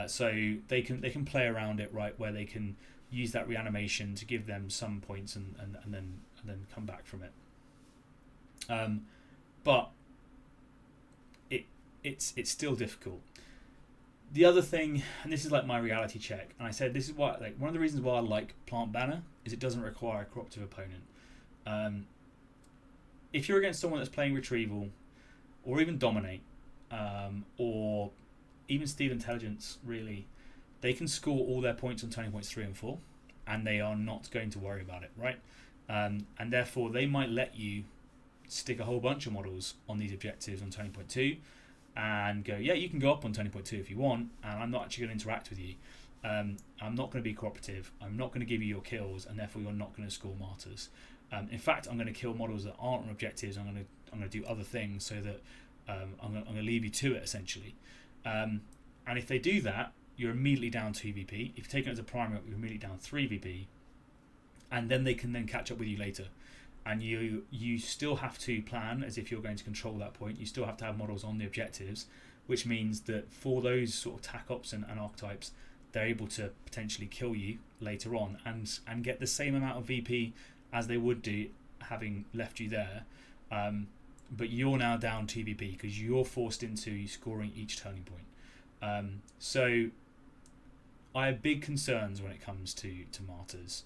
So they can play around it, right, where they can use that reanimation to give them some points and then come back from it. But it's still difficult. The other thing, and this is like my reality check, and I said this is why, like, one of the reasons why I like Plant Banner is it doesn't require a cooperative opponent. If you're against someone that's playing Retrieval, or even Dominate, or even Steal Intelligence, really, they can score all their points on turning points 3 and 4, and they are not going to worry about it, right? And therefore, they might let you stick a whole bunch of models on these objectives on turning point 2, and go, yeah, you can go up on turning point 2 if you want, and I'm not actually going to interact with you. I'm not going to be cooperative. I'm not going to give you your kills, and therefore you're not going to score martyrs. In fact, I'm going to kill models that aren't on objectives. I'm going to do other things so that I'm going to leave you to it, essentially. And if they do that, you're immediately down 2 VP. If you take it as a primary, you're immediately down 3 VP, and then they can then catch up with you later. And you still have to plan as if you're going to control that point. You still have to have models on the objectives, which means that for those sort of tac ops and archetypes, they're able to potentially kill you later on and get the same amount of VP as they would do having left you there. But you're now down 2 VP because you're forced into scoring each turning point. So I have big concerns when it comes to martyrs.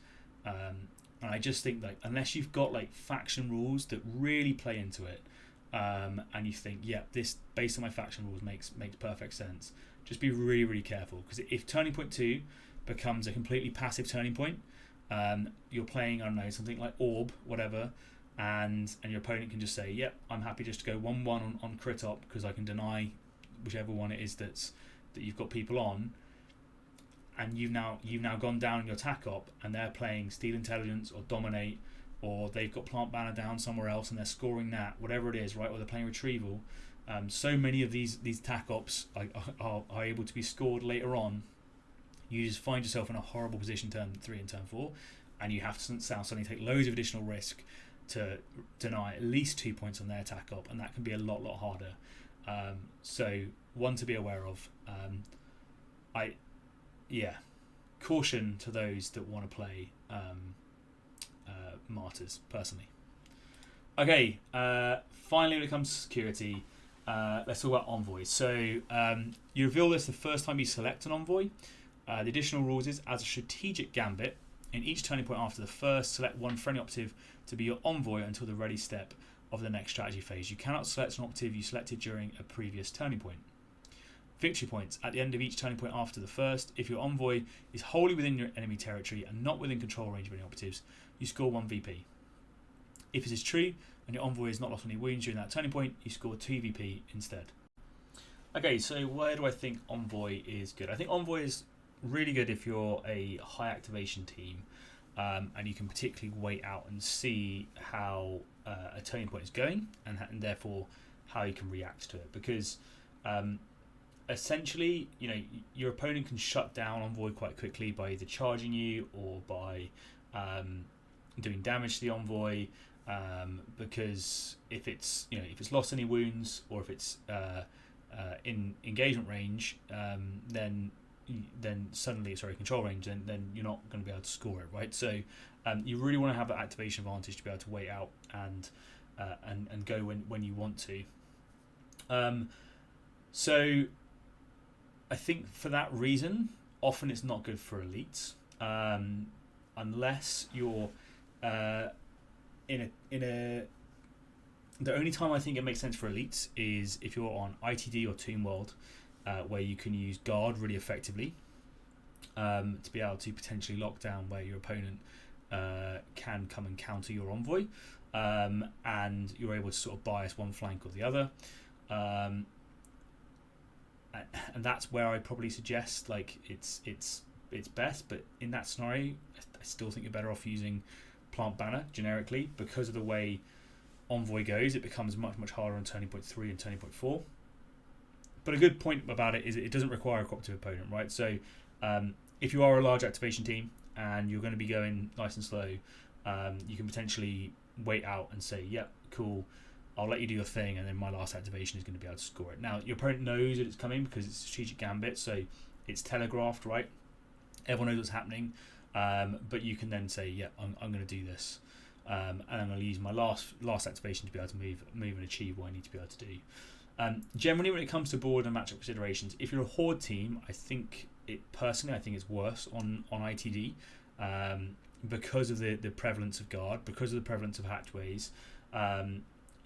And I just think, like, unless you've got like faction rules that really play into it, and you think, yeah, this based on my faction rules makes perfect sense, just be really, really careful, because if turning point 2 becomes a completely passive turning point, you're playing, I don't know, something like Orb, whatever, and your opponent can just say, yep, I'm happy just to go 1-1 on crit op because I can deny whichever one it is that you've got people on. And you've now gone down in your tac op, and they're playing Steal Intelligence or Dominate, or they've got Plant Banner down somewhere else and they're scoring that, whatever it is, right? Or they're playing Retrieval. So many of these tac ops are able to be scored later on. You just find yourself in a horrible position turn 3 and turn 4, and you have to suddenly take loads of additional risk to deny at least 2 points on their tac op, and that can be a lot harder. So one to be aware of. Caution to those that want to play martyrs, personally. Okay, finally when it comes to security, let's talk about envoys. So you reveal this the first time you select an envoy. The additional rules is, as a strategic gambit, in each turning point after the first, select one friendly operative to be your envoy until the ready step of the next strategy phase. You cannot select an operative you selected during a previous turning point. Victory points. At the end of each turning point after the first, if your envoy is wholly within your enemy territory and not within control range of any operatives, you score 1 VP. If it is true and your envoy has not lost any wounds during that turning point, you score 2 VP instead. Okay, so where do I think envoy is good? I think envoy is really good if you're a high activation team, and you can particularly wait out and see how a turning point is going, and therefore how you can react to it, because essentially, you know, your opponent can shut down envoy quite quickly by either charging you or by doing damage to the envoy, because if it's lost any wounds, or if it's in engagement range, then suddenly, control range, then you're not going to be able to score it, right? So you really want to have that activation advantage to be able to wait out and go when you want to. So I think for that reason, often it's not good for elites, unless you're in a. The only time I think it makes sense for elites is if you're on ITD or Toon World, where you can use guard really effectively, to be able to potentially lock down where your opponent can come and counter your envoy, and you're able to sort of bias one flank or the other. And that's where I probably suggest like it's best, but in that scenario I still think you're better off using Plant Banner generically, because of the way Envoy goes. It becomes much harder on turning point 3 and turning point 4. But a good point about it is it doesn't require a cooperative opponent, right? So if you are a large activation team and you're going to be going nice and slow, you can potentially wait out and say, yep, cool, I'll let you do your thing, and then my last activation is going to be able to score it. Now, your opponent knows that it's coming because it's a strategic gambit, so it's telegraphed, right? Everyone knows what's happening, but you can then say, yeah, I'm going to do this, and I'm going to use my last activation to be able to move and achieve what I need to be able to do. Generally, when it comes to board and matchup considerations, if you're a Horde team, I think it's worse on ITD, because of the prevalence of guard, because of the prevalence of hatchways.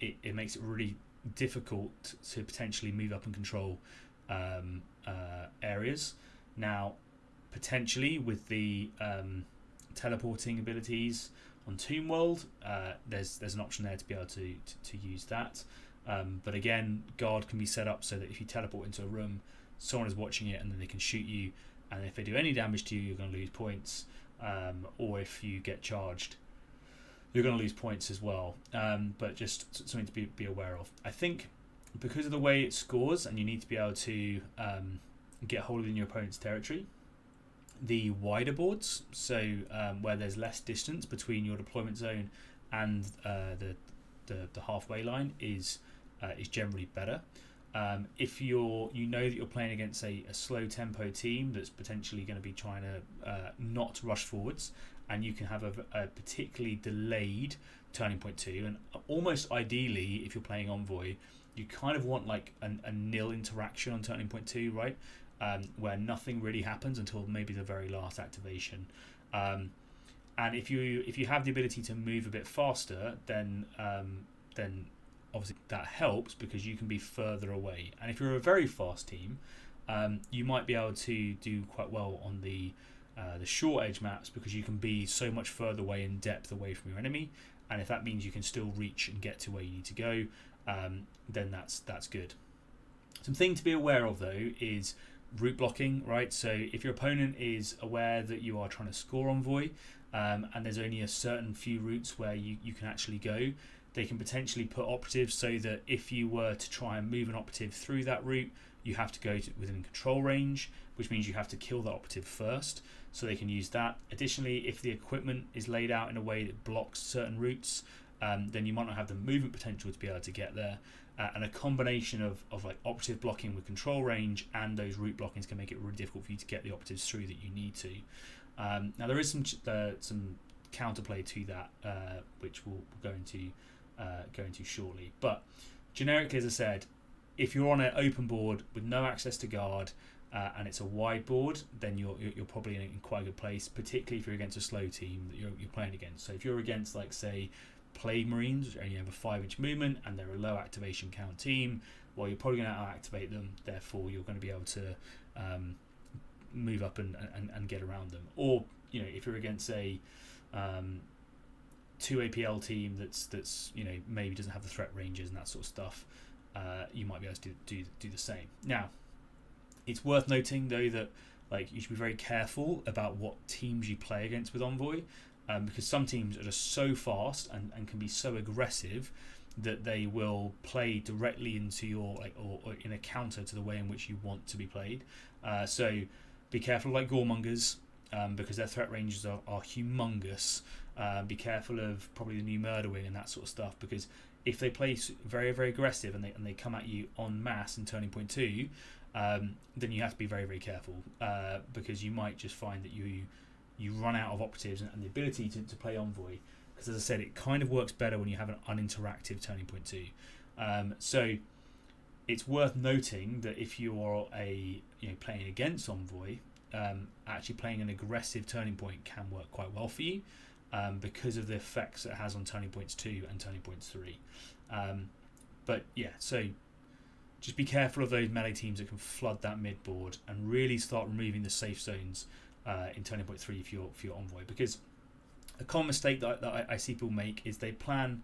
It makes it really difficult to potentially move up and control areas. Now, potentially with the teleporting abilities on Tomb World, there's an option there to be able to use that. But again, guard can be set up so that if you teleport into a room, someone is watching it and then they can shoot you, and if they do any damage to you, you're going to lose points. Or if you get charged, you're going to lose points as well. But just something to be aware of. I think because of the way it scores, and you need to be able to get hold of your opponent's territory, the wider boards, so where there's less distance between your deployment zone and the halfway line, is generally better. If you know that you're playing against a slow tempo team that's potentially going to be trying to not rush forwards, and you can have a particularly delayed turning point 2, and almost ideally, if you're playing Envoy, you kind of want like a nil interaction on turning point 2, right? Where nothing really happens until maybe the very last activation. And if you have the ability to move a bit faster, then obviously that helps because you can be further away. And if you're a very fast team, you might be able to do quite well on the short edge maps, because you can be so much further away in depth away from your enemy. And if that means you can still reach and get to where you need to go, then that's good. Something to be aware of though is route blocking, right? So if your opponent is aware that you are trying to score Envoy, and there's only a certain few routes where you can actually go, they can potentially put operatives so that if you were to try and move an operative through that route, you have to go within control range, which means you have to kill the operative first, so they can use that. Additionally, if the equipment is laid out in a way that blocks certain routes, then you might not have the movement potential to be able to get there. And a combination of like operative blocking with control range and those route blockings can make it really difficult for you to get the operatives through that you need to. Now there is some counterplay to that, which we'll go into shortly. But generically, as I said, if you're on an open board with no access to guard, and it's a wide board, then you're probably in quite a good place, particularly if you're against a slow team that you're playing against. So if you're against, like, say, Plague Marines, which only have a 5-inch movement and they're a low activation count team, well, you're probably going to out-activate them, therefore you're going to be able to move up and get around them. Or, you know, if you're against a 2 APL team that's you know, maybe doesn't have the threat ranges and that sort of stuff, you might be able to do the same. Now, it's worth noting though that, like, you should be very careful about what teams you play against with Envoy, because some teams are just so fast and can be so aggressive that they will play directly into your, like, or in a counter to the way in which you want to be played. So be careful, like Goremongers, because their threat ranges are humongous. Be careful of probably the new Murderwing and that sort of stuff, because if they play very, very aggressive and they come at you en masse in turning point 2, then you have to be very, very careful, because you might just find that you run out of operatives and the ability to play Envoy, because, as I said, it kind of works better when you have an uninteractive turning point 2. So it's worth noting that if you're playing against Envoy, actually playing an aggressive turning point can work quite well for you, because of the effects it has on turning points 2 and turning points 3. But yeah, so just be careful of those melee teams that can flood that mid board and really start removing the safe zones in turning point 3 for your Envoy, because A common mistake that I see people make is they plan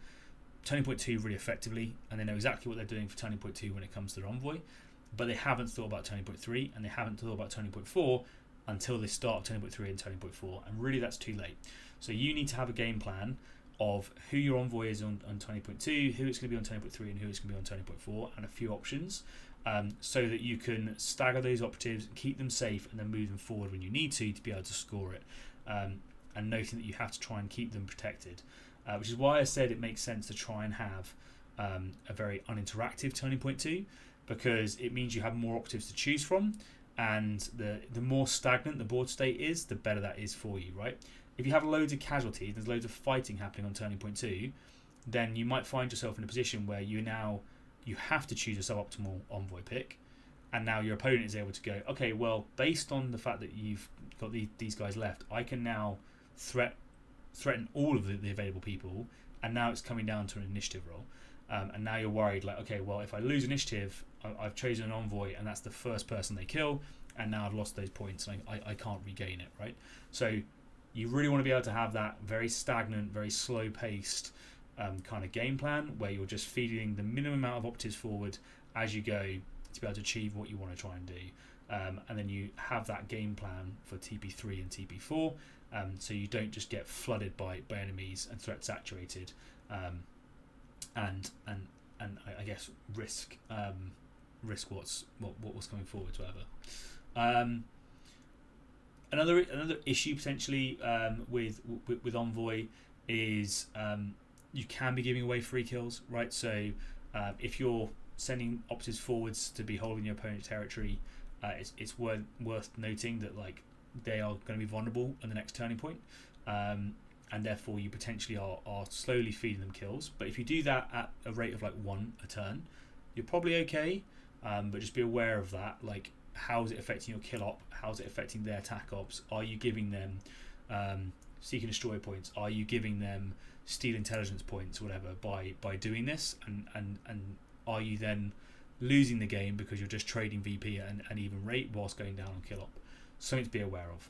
turning point 2 really effectively, and they know exactly what they're doing for turning point 2 when it comes to their envoy, but they haven't thought about turning point 3, and they haven't thought about turning point 4 until they start turning point 3 and turning point 4, and really that's too late. So you need to have a game plan of who your envoy is on turning point 2, who it's going to be on turning point 3, and who it's going to be on turning point 4, and a few options, so that you can stagger those operatives, keep them safe, and then move them forward when you need to be able to score it, and noting that you have to try and keep them protected, which is why I said it makes sense to try and have a very uninteractive turning point 2, because it means you have more operatives to choose from, and the more stagnant the board state is, the better that is for you, right? If you have loads of casualties, there's loads of fighting happening on turning point 2, then you might find yourself in a position where you have to choose a suboptimal envoy pick, and now your opponent is able to go, okay, well, based on the fact that you've got these guys left, I can now threaten all of the available people, and now it's coming down to an initiative roll, and now you're worried, like, okay, well, if I lose initiative, I've chosen an envoy, and that's the first person they kill, and now I've lost those points, and I can't regain it, right? So you really want to be able to have that very stagnant, very slow-paced kind of game plan where you're just feeding the minimum amount of operatives forward as you go to be able to achieve what you want to try and do. And then you have that game plan for TP3 and TP4, so you don't just get flooded by enemies and threat saturated, and I guess risk what's coming forward, whatever. Another issue potentially with Envoy is you can be giving away free kills, right? So if you're sending operatives forwards to be holding your opponent's territory, it's worth noting that like they are going to be vulnerable in the next turning point, and therefore you potentially are slowly feeding them kills. But if you do that at a rate of like 1 a turn, you're probably okay, but just be aware of that. Like, how is it affecting your kill op? How is it affecting their attack ops? Are you giving them seek and destroy points? Are you giving them steal intelligence points, whatever, by doing this? And are you then losing the game because you're just trading VP and even rate whilst going down on kill op? Something to be aware of.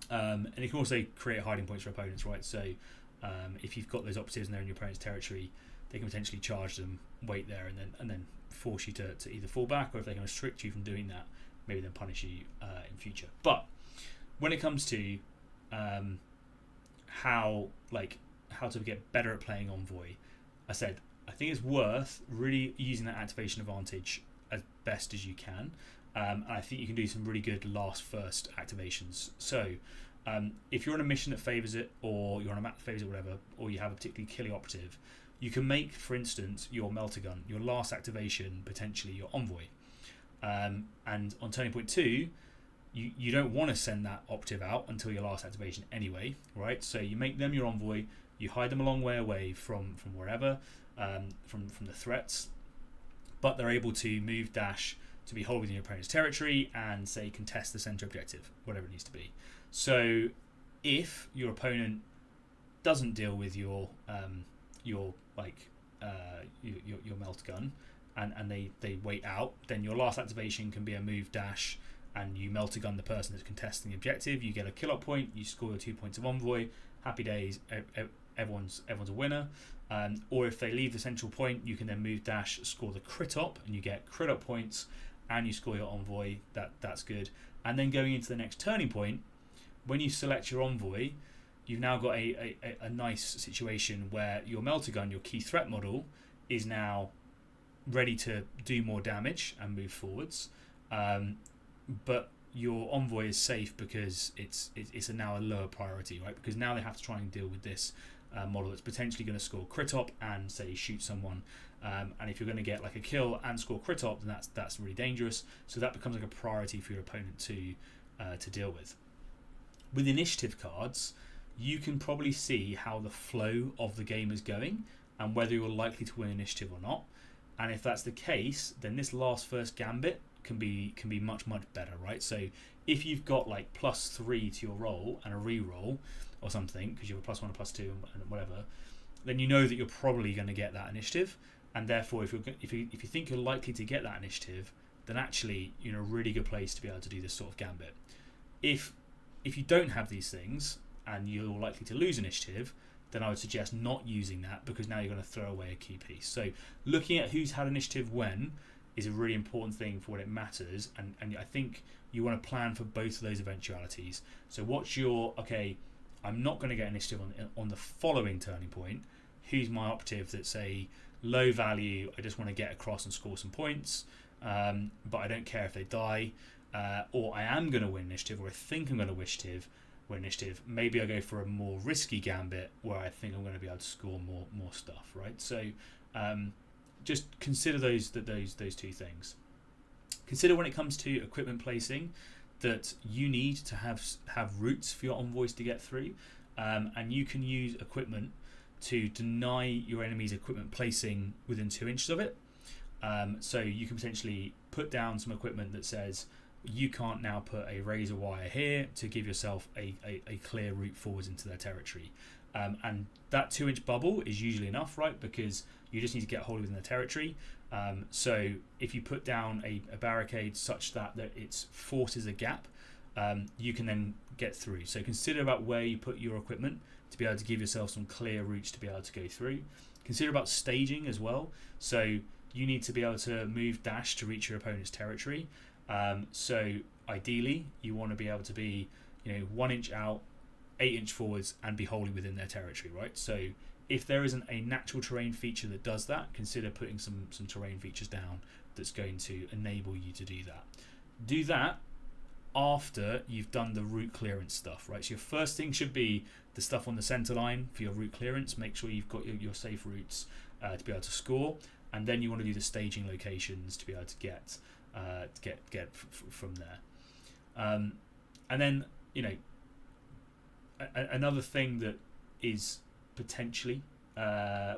And you can also create hiding points for opponents, right? So if you've got those operatives and they're in your opponent's territory, they can potentially charge them, wait there, and then force you to either fall back, or if they can restrict you from doing that, maybe then punish you in future. But when it comes to how to get better at playing Envoy, I think it's worth really using that activation advantage as best as you can. And I think you can do some really good last first activations. So if you're on a mission that favours it, or you're on a map that favours it, whatever, or you have a particularly killy operative, you can make, for instance, your melter gun, your last activation, potentially your envoy. And on turning point 2, you don't want to send that operative out until your last activation anyway, right? So you make them your envoy, you hide them a long way away from wherever, from the threats, but they're able to move dash to be held within your opponent's territory and say contest the center objective, whatever it needs to be. So if your opponent doesn't deal with your melt gun and they wait out, then your last activation can be a move dash and you melter gun the person that's contesting the objective. You get a kill up point, you score your 2 points of envoy, happy days, everyone's a winner. Or if they leave the central point, you can then move dash, score the crit up, and you get crit up points and you score your envoy. That's good. And then going into the next turning point, when you select your envoy, you've now got a nice situation where your melter gun, your key threat model, is now ready to do more damage and move forwards, but your envoy is safe because it's now a lower priority, right? Because now they have to try and deal with this model that's potentially going to score crit op and say shoot someone, and if you're going to get like a kill and score crit op, then that's really dangerous. So that becomes like a priority for your opponent to deal with. With initiative cards, you can probably see how the flow of the game is going and whether you're likely to win initiative or not. And if that's the case, then this last first gambit can be much better, right? So if you've got like +3 to your roll and a re-roll or something, because you have a +1 and +2 and whatever, then you know that you're probably going to get that initiative. And therefore, if you think you're likely to get that initiative, then actually you're in a really good place to be able to do this sort of gambit. If you don't have these things and you're likely to lose initiative, then I would suggest not using that, because now you're going to throw away a key piece. So looking at who's had initiative when is a really important thing for when it matters, and I think you want to plan for both of those eventualities. So what's your, okay, I'm not going to get initiative on the following turning point. Who's my operative that's a low value, I just want to get across and score some points, but I don't care if they die, or I am going to win initiative, or I think I'm going to win initiative. Maybe I go for a more risky gambit where I think I'm going to be able to score more stuff, right? So just consider those two things. Consider when it comes to equipment placing that you need to have routes for your envoys to get through, and you can use equipment to deny your enemy's equipment placing within 2 inches of it. So you can potentially put down some equipment that says you can't now put a razor wire here to give yourself a clear route forwards into their territory. And that 2 inch bubble is usually enough, right? Because you just need to get hold within the territory. So if you put down a barricade such that it forces a gap, you can then get through. So consider about where you put your equipment to be able to give yourself some clear routes to be able to go through. Consider about staging as well. So you need to be able to move dash to reach your opponent's territory. So ideally you want to be able to be 1 inch out, 8 inch forwards, and be wholly within their territory, right? So if there isn't a natural terrain feature that does that, consider putting some terrain features down that's going to enable you to do that. Do that after you've done the route clearance stuff, right? So your first thing should be the stuff on the center line for your route clearance. Make sure you've got your safe routes to be able to score, and then you want to do the staging locations to be able to get from there. And then another thing that is potentially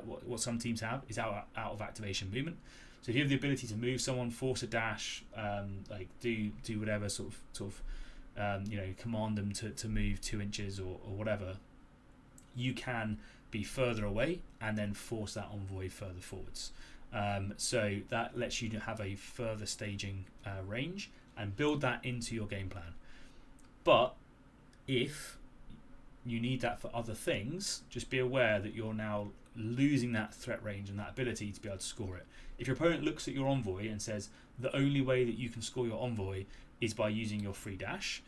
what some teams have is out of activation movement. So if you have the ability to move someone, force a dash, like do whatever sort of command them to move 2 inches or whatever, you can be further away and then force that envoy further forwards. So that lets you have a further staging range and build that into your game plan. But if you need that for other things, just be aware that you're now losing that threat range and that ability to be able to score it. If your opponent looks at your envoy and says the only way that you can score your envoy is by using your free dash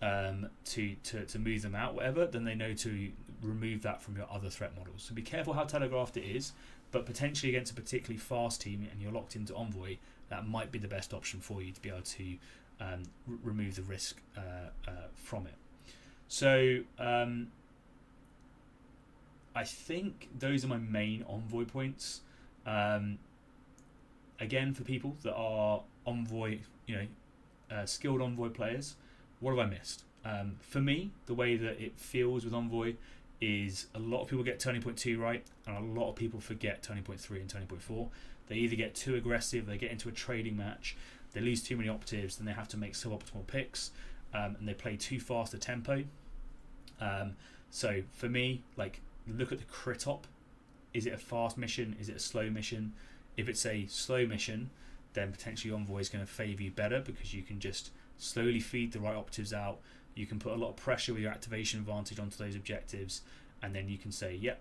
to move them out, whatever, then they know to remove that from your other threat models. So be careful how telegraphed it is, but potentially against a particularly fast team and you're locked into envoy, that might be the best option for you to be able to remove the risk from it. So I think those are my main envoy points. Again, for people that are envoy, skilled envoy players, what have I missed? For me, the way that it feels with envoy is a lot of people get turning point 2 right, and a lot of people forget turning point 3 and turning point 4. They either get too aggressive, they get into a trading match, they lose too many operatives, then they have to make suboptimal picks, and they play too fast a tempo. So for me, look at the crit op. Is it a fast mission? Is it a slow mission? If it's a slow mission, then potentially envoy is going to favour you better because you can just slowly feed the right operatives out. You can put a lot of pressure with your activation advantage onto those objectives, and then you can say, yep,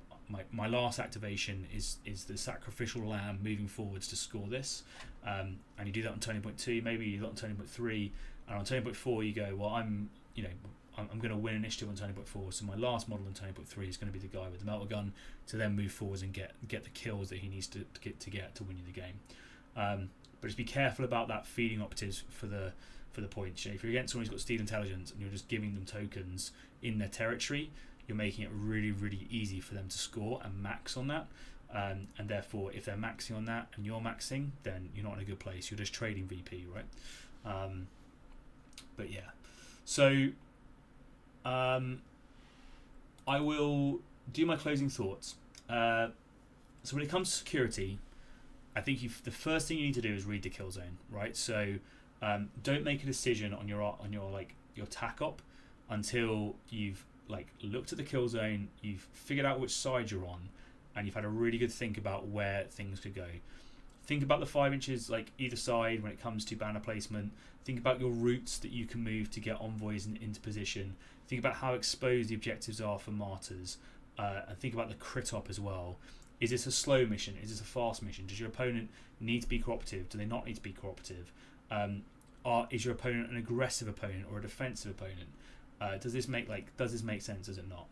my last activation is the sacrificial lamb moving forwards to score this, and you do that on turning point 2, maybe you do that on turning point 3, and on turning point 4 you go, well, I'm going to win initiative on turning point 4, so my last model on turning point 3 is going to be the guy with the melter gun to then move forwards and get the kills that he needs to get to win you the game. But just be careful about that feeding operatives for the points. If you're against someone who's got steal intelligence and you're just giving them tokens in their territory, you're making it really, really easy for them to score and max on that. And therefore, if they're maxing on that and you're maxing, then you're not in a good place. You're just trading VP, right? But yeah. So I will do my closing thoughts. So when it comes to security, I think the first thing you need to do is read the kill zone, right? So don't make a decision on your tac op until you've looked at the kill zone, you've figured out which side you're on, and you've had a really good think about where things could go. think about the 5 inches like either side when it comes to banner placement. Think about your routes that you can move to get envoys into position. Think about how exposed the objectives are for martyrs, and think about the crit op as well. Is this a slow mission? Is this a fast mission? Does your opponent need to be cooperative? Do they not need to be cooperative? Is your opponent an aggressive opponent or a defensive opponent? Does this make sense? Does it not?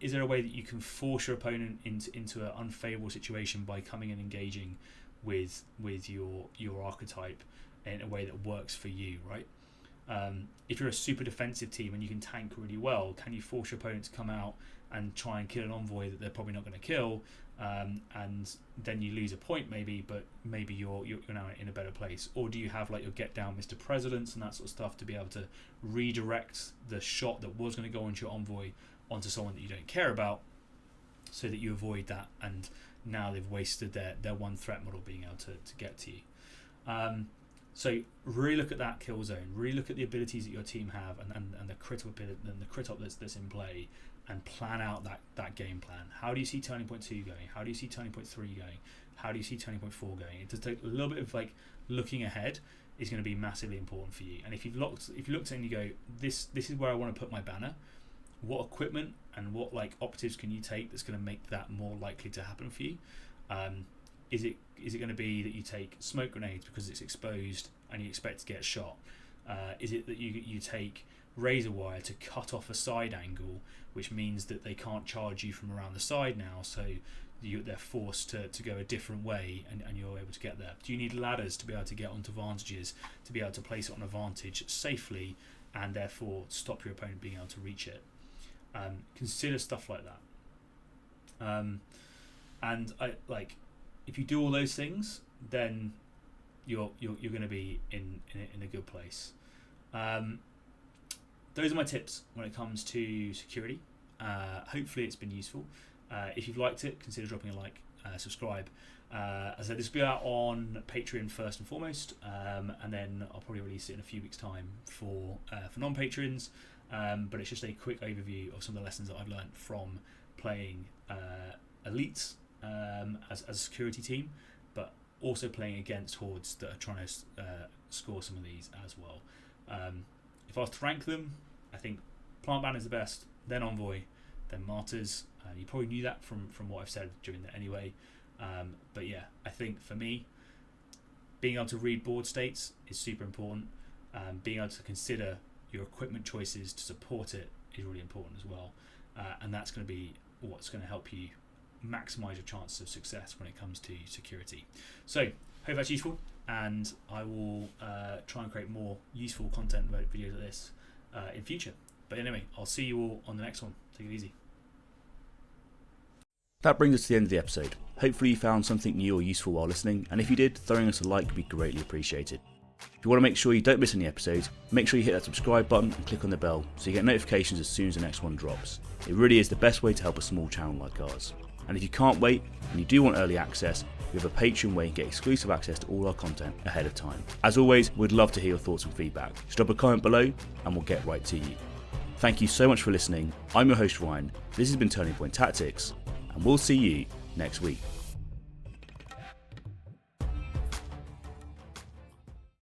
Is there a way that you can force your opponent into an unfavourable situation by coming and engaging with your archetype in a way that works for you, right? If you're a super defensive team and you can tank really well, can you force your opponent to come out and try and kill an envoy that they're probably not going to kill, and then you lose a point maybe, but maybe you're now in a better place? Or do you have like your get down Mr. Presidents and that sort of stuff to be able to redirect the shot that was going to go onto your envoy onto someone that you don't care about, so that you avoid that, and now they've wasted their one threat model being able to get to you. So really look at that kill zone, really look at the abilities that your team have and the crit ability and the crit op that's in play, and plan out that game plan. How do you see Turning Point 2 going? How do you see Turning Point 3 going? How do you see Turning Point 4 going? It does take a little bit of like looking ahead is going to be massively important for you. And if you looked and you go, this is where I want to put my banner, what equipment and what like operatives can you take that's going to make that more likely to happen for you? Is it going to be that you take smoke grenades because it's exposed and you expect to get shot? Is it that you take razor wire to cut off a side angle, which means that they can't charge you from around the side now, so they're forced to go a different way, and you're able to get there? Do you need ladders to be able to get onto vantages, to be able to place it on a vantage safely, and therefore stop your opponent being able to reach it? Consider stuff like that. And if you do all those things, then you're going to be in a good place. Those are my tips when it comes to security. Hopefully it's been useful. If you've liked it, consider dropping a like, subscribe. As I said, this will be out on Patreon first and foremost, and then I'll probably release it in a few weeks' time for non-patrons. But it's just a quick overview of some of the lessons that I've learned from playing elites as a security team, but also playing against hordes that are trying to score some of these as well. If I was to rank them, I think Plant Ban is the best, then Envoy, then Martyrs. You probably knew that from what I've said during that anyway. But yeah, I think for me, being able to read board states is super important. Being able to consider your equipment choices to support it is really important as well. And that's going to be what's going to help you maximize your chances of success when it comes to security. So hope that's useful, and I will try and create more useful content about videos like this in future. But anyway, I'll see you all on the next one. Take it easy. That brings us to the end of the episode. Hopefully you found something new or useful while listening, and if you did, throwing us a like would be greatly appreciated. If you want to make sure you don't miss any episodes, make sure you hit that subscribe button and click on the bell so you get notifications as soon as the next one drops. It really is the best way to help a small channel like ours. And if you can't wait and you do want early access, we have a Patreon where you can get exclusive access to all our content ahead of time. As always, we'd love to hear your thoughts and feedback. Just drop a comment below and we'll get right to you. Thank you so much for listening. I'm your host Ryan, this has been Turning Point Tactics, and we'll see you next week.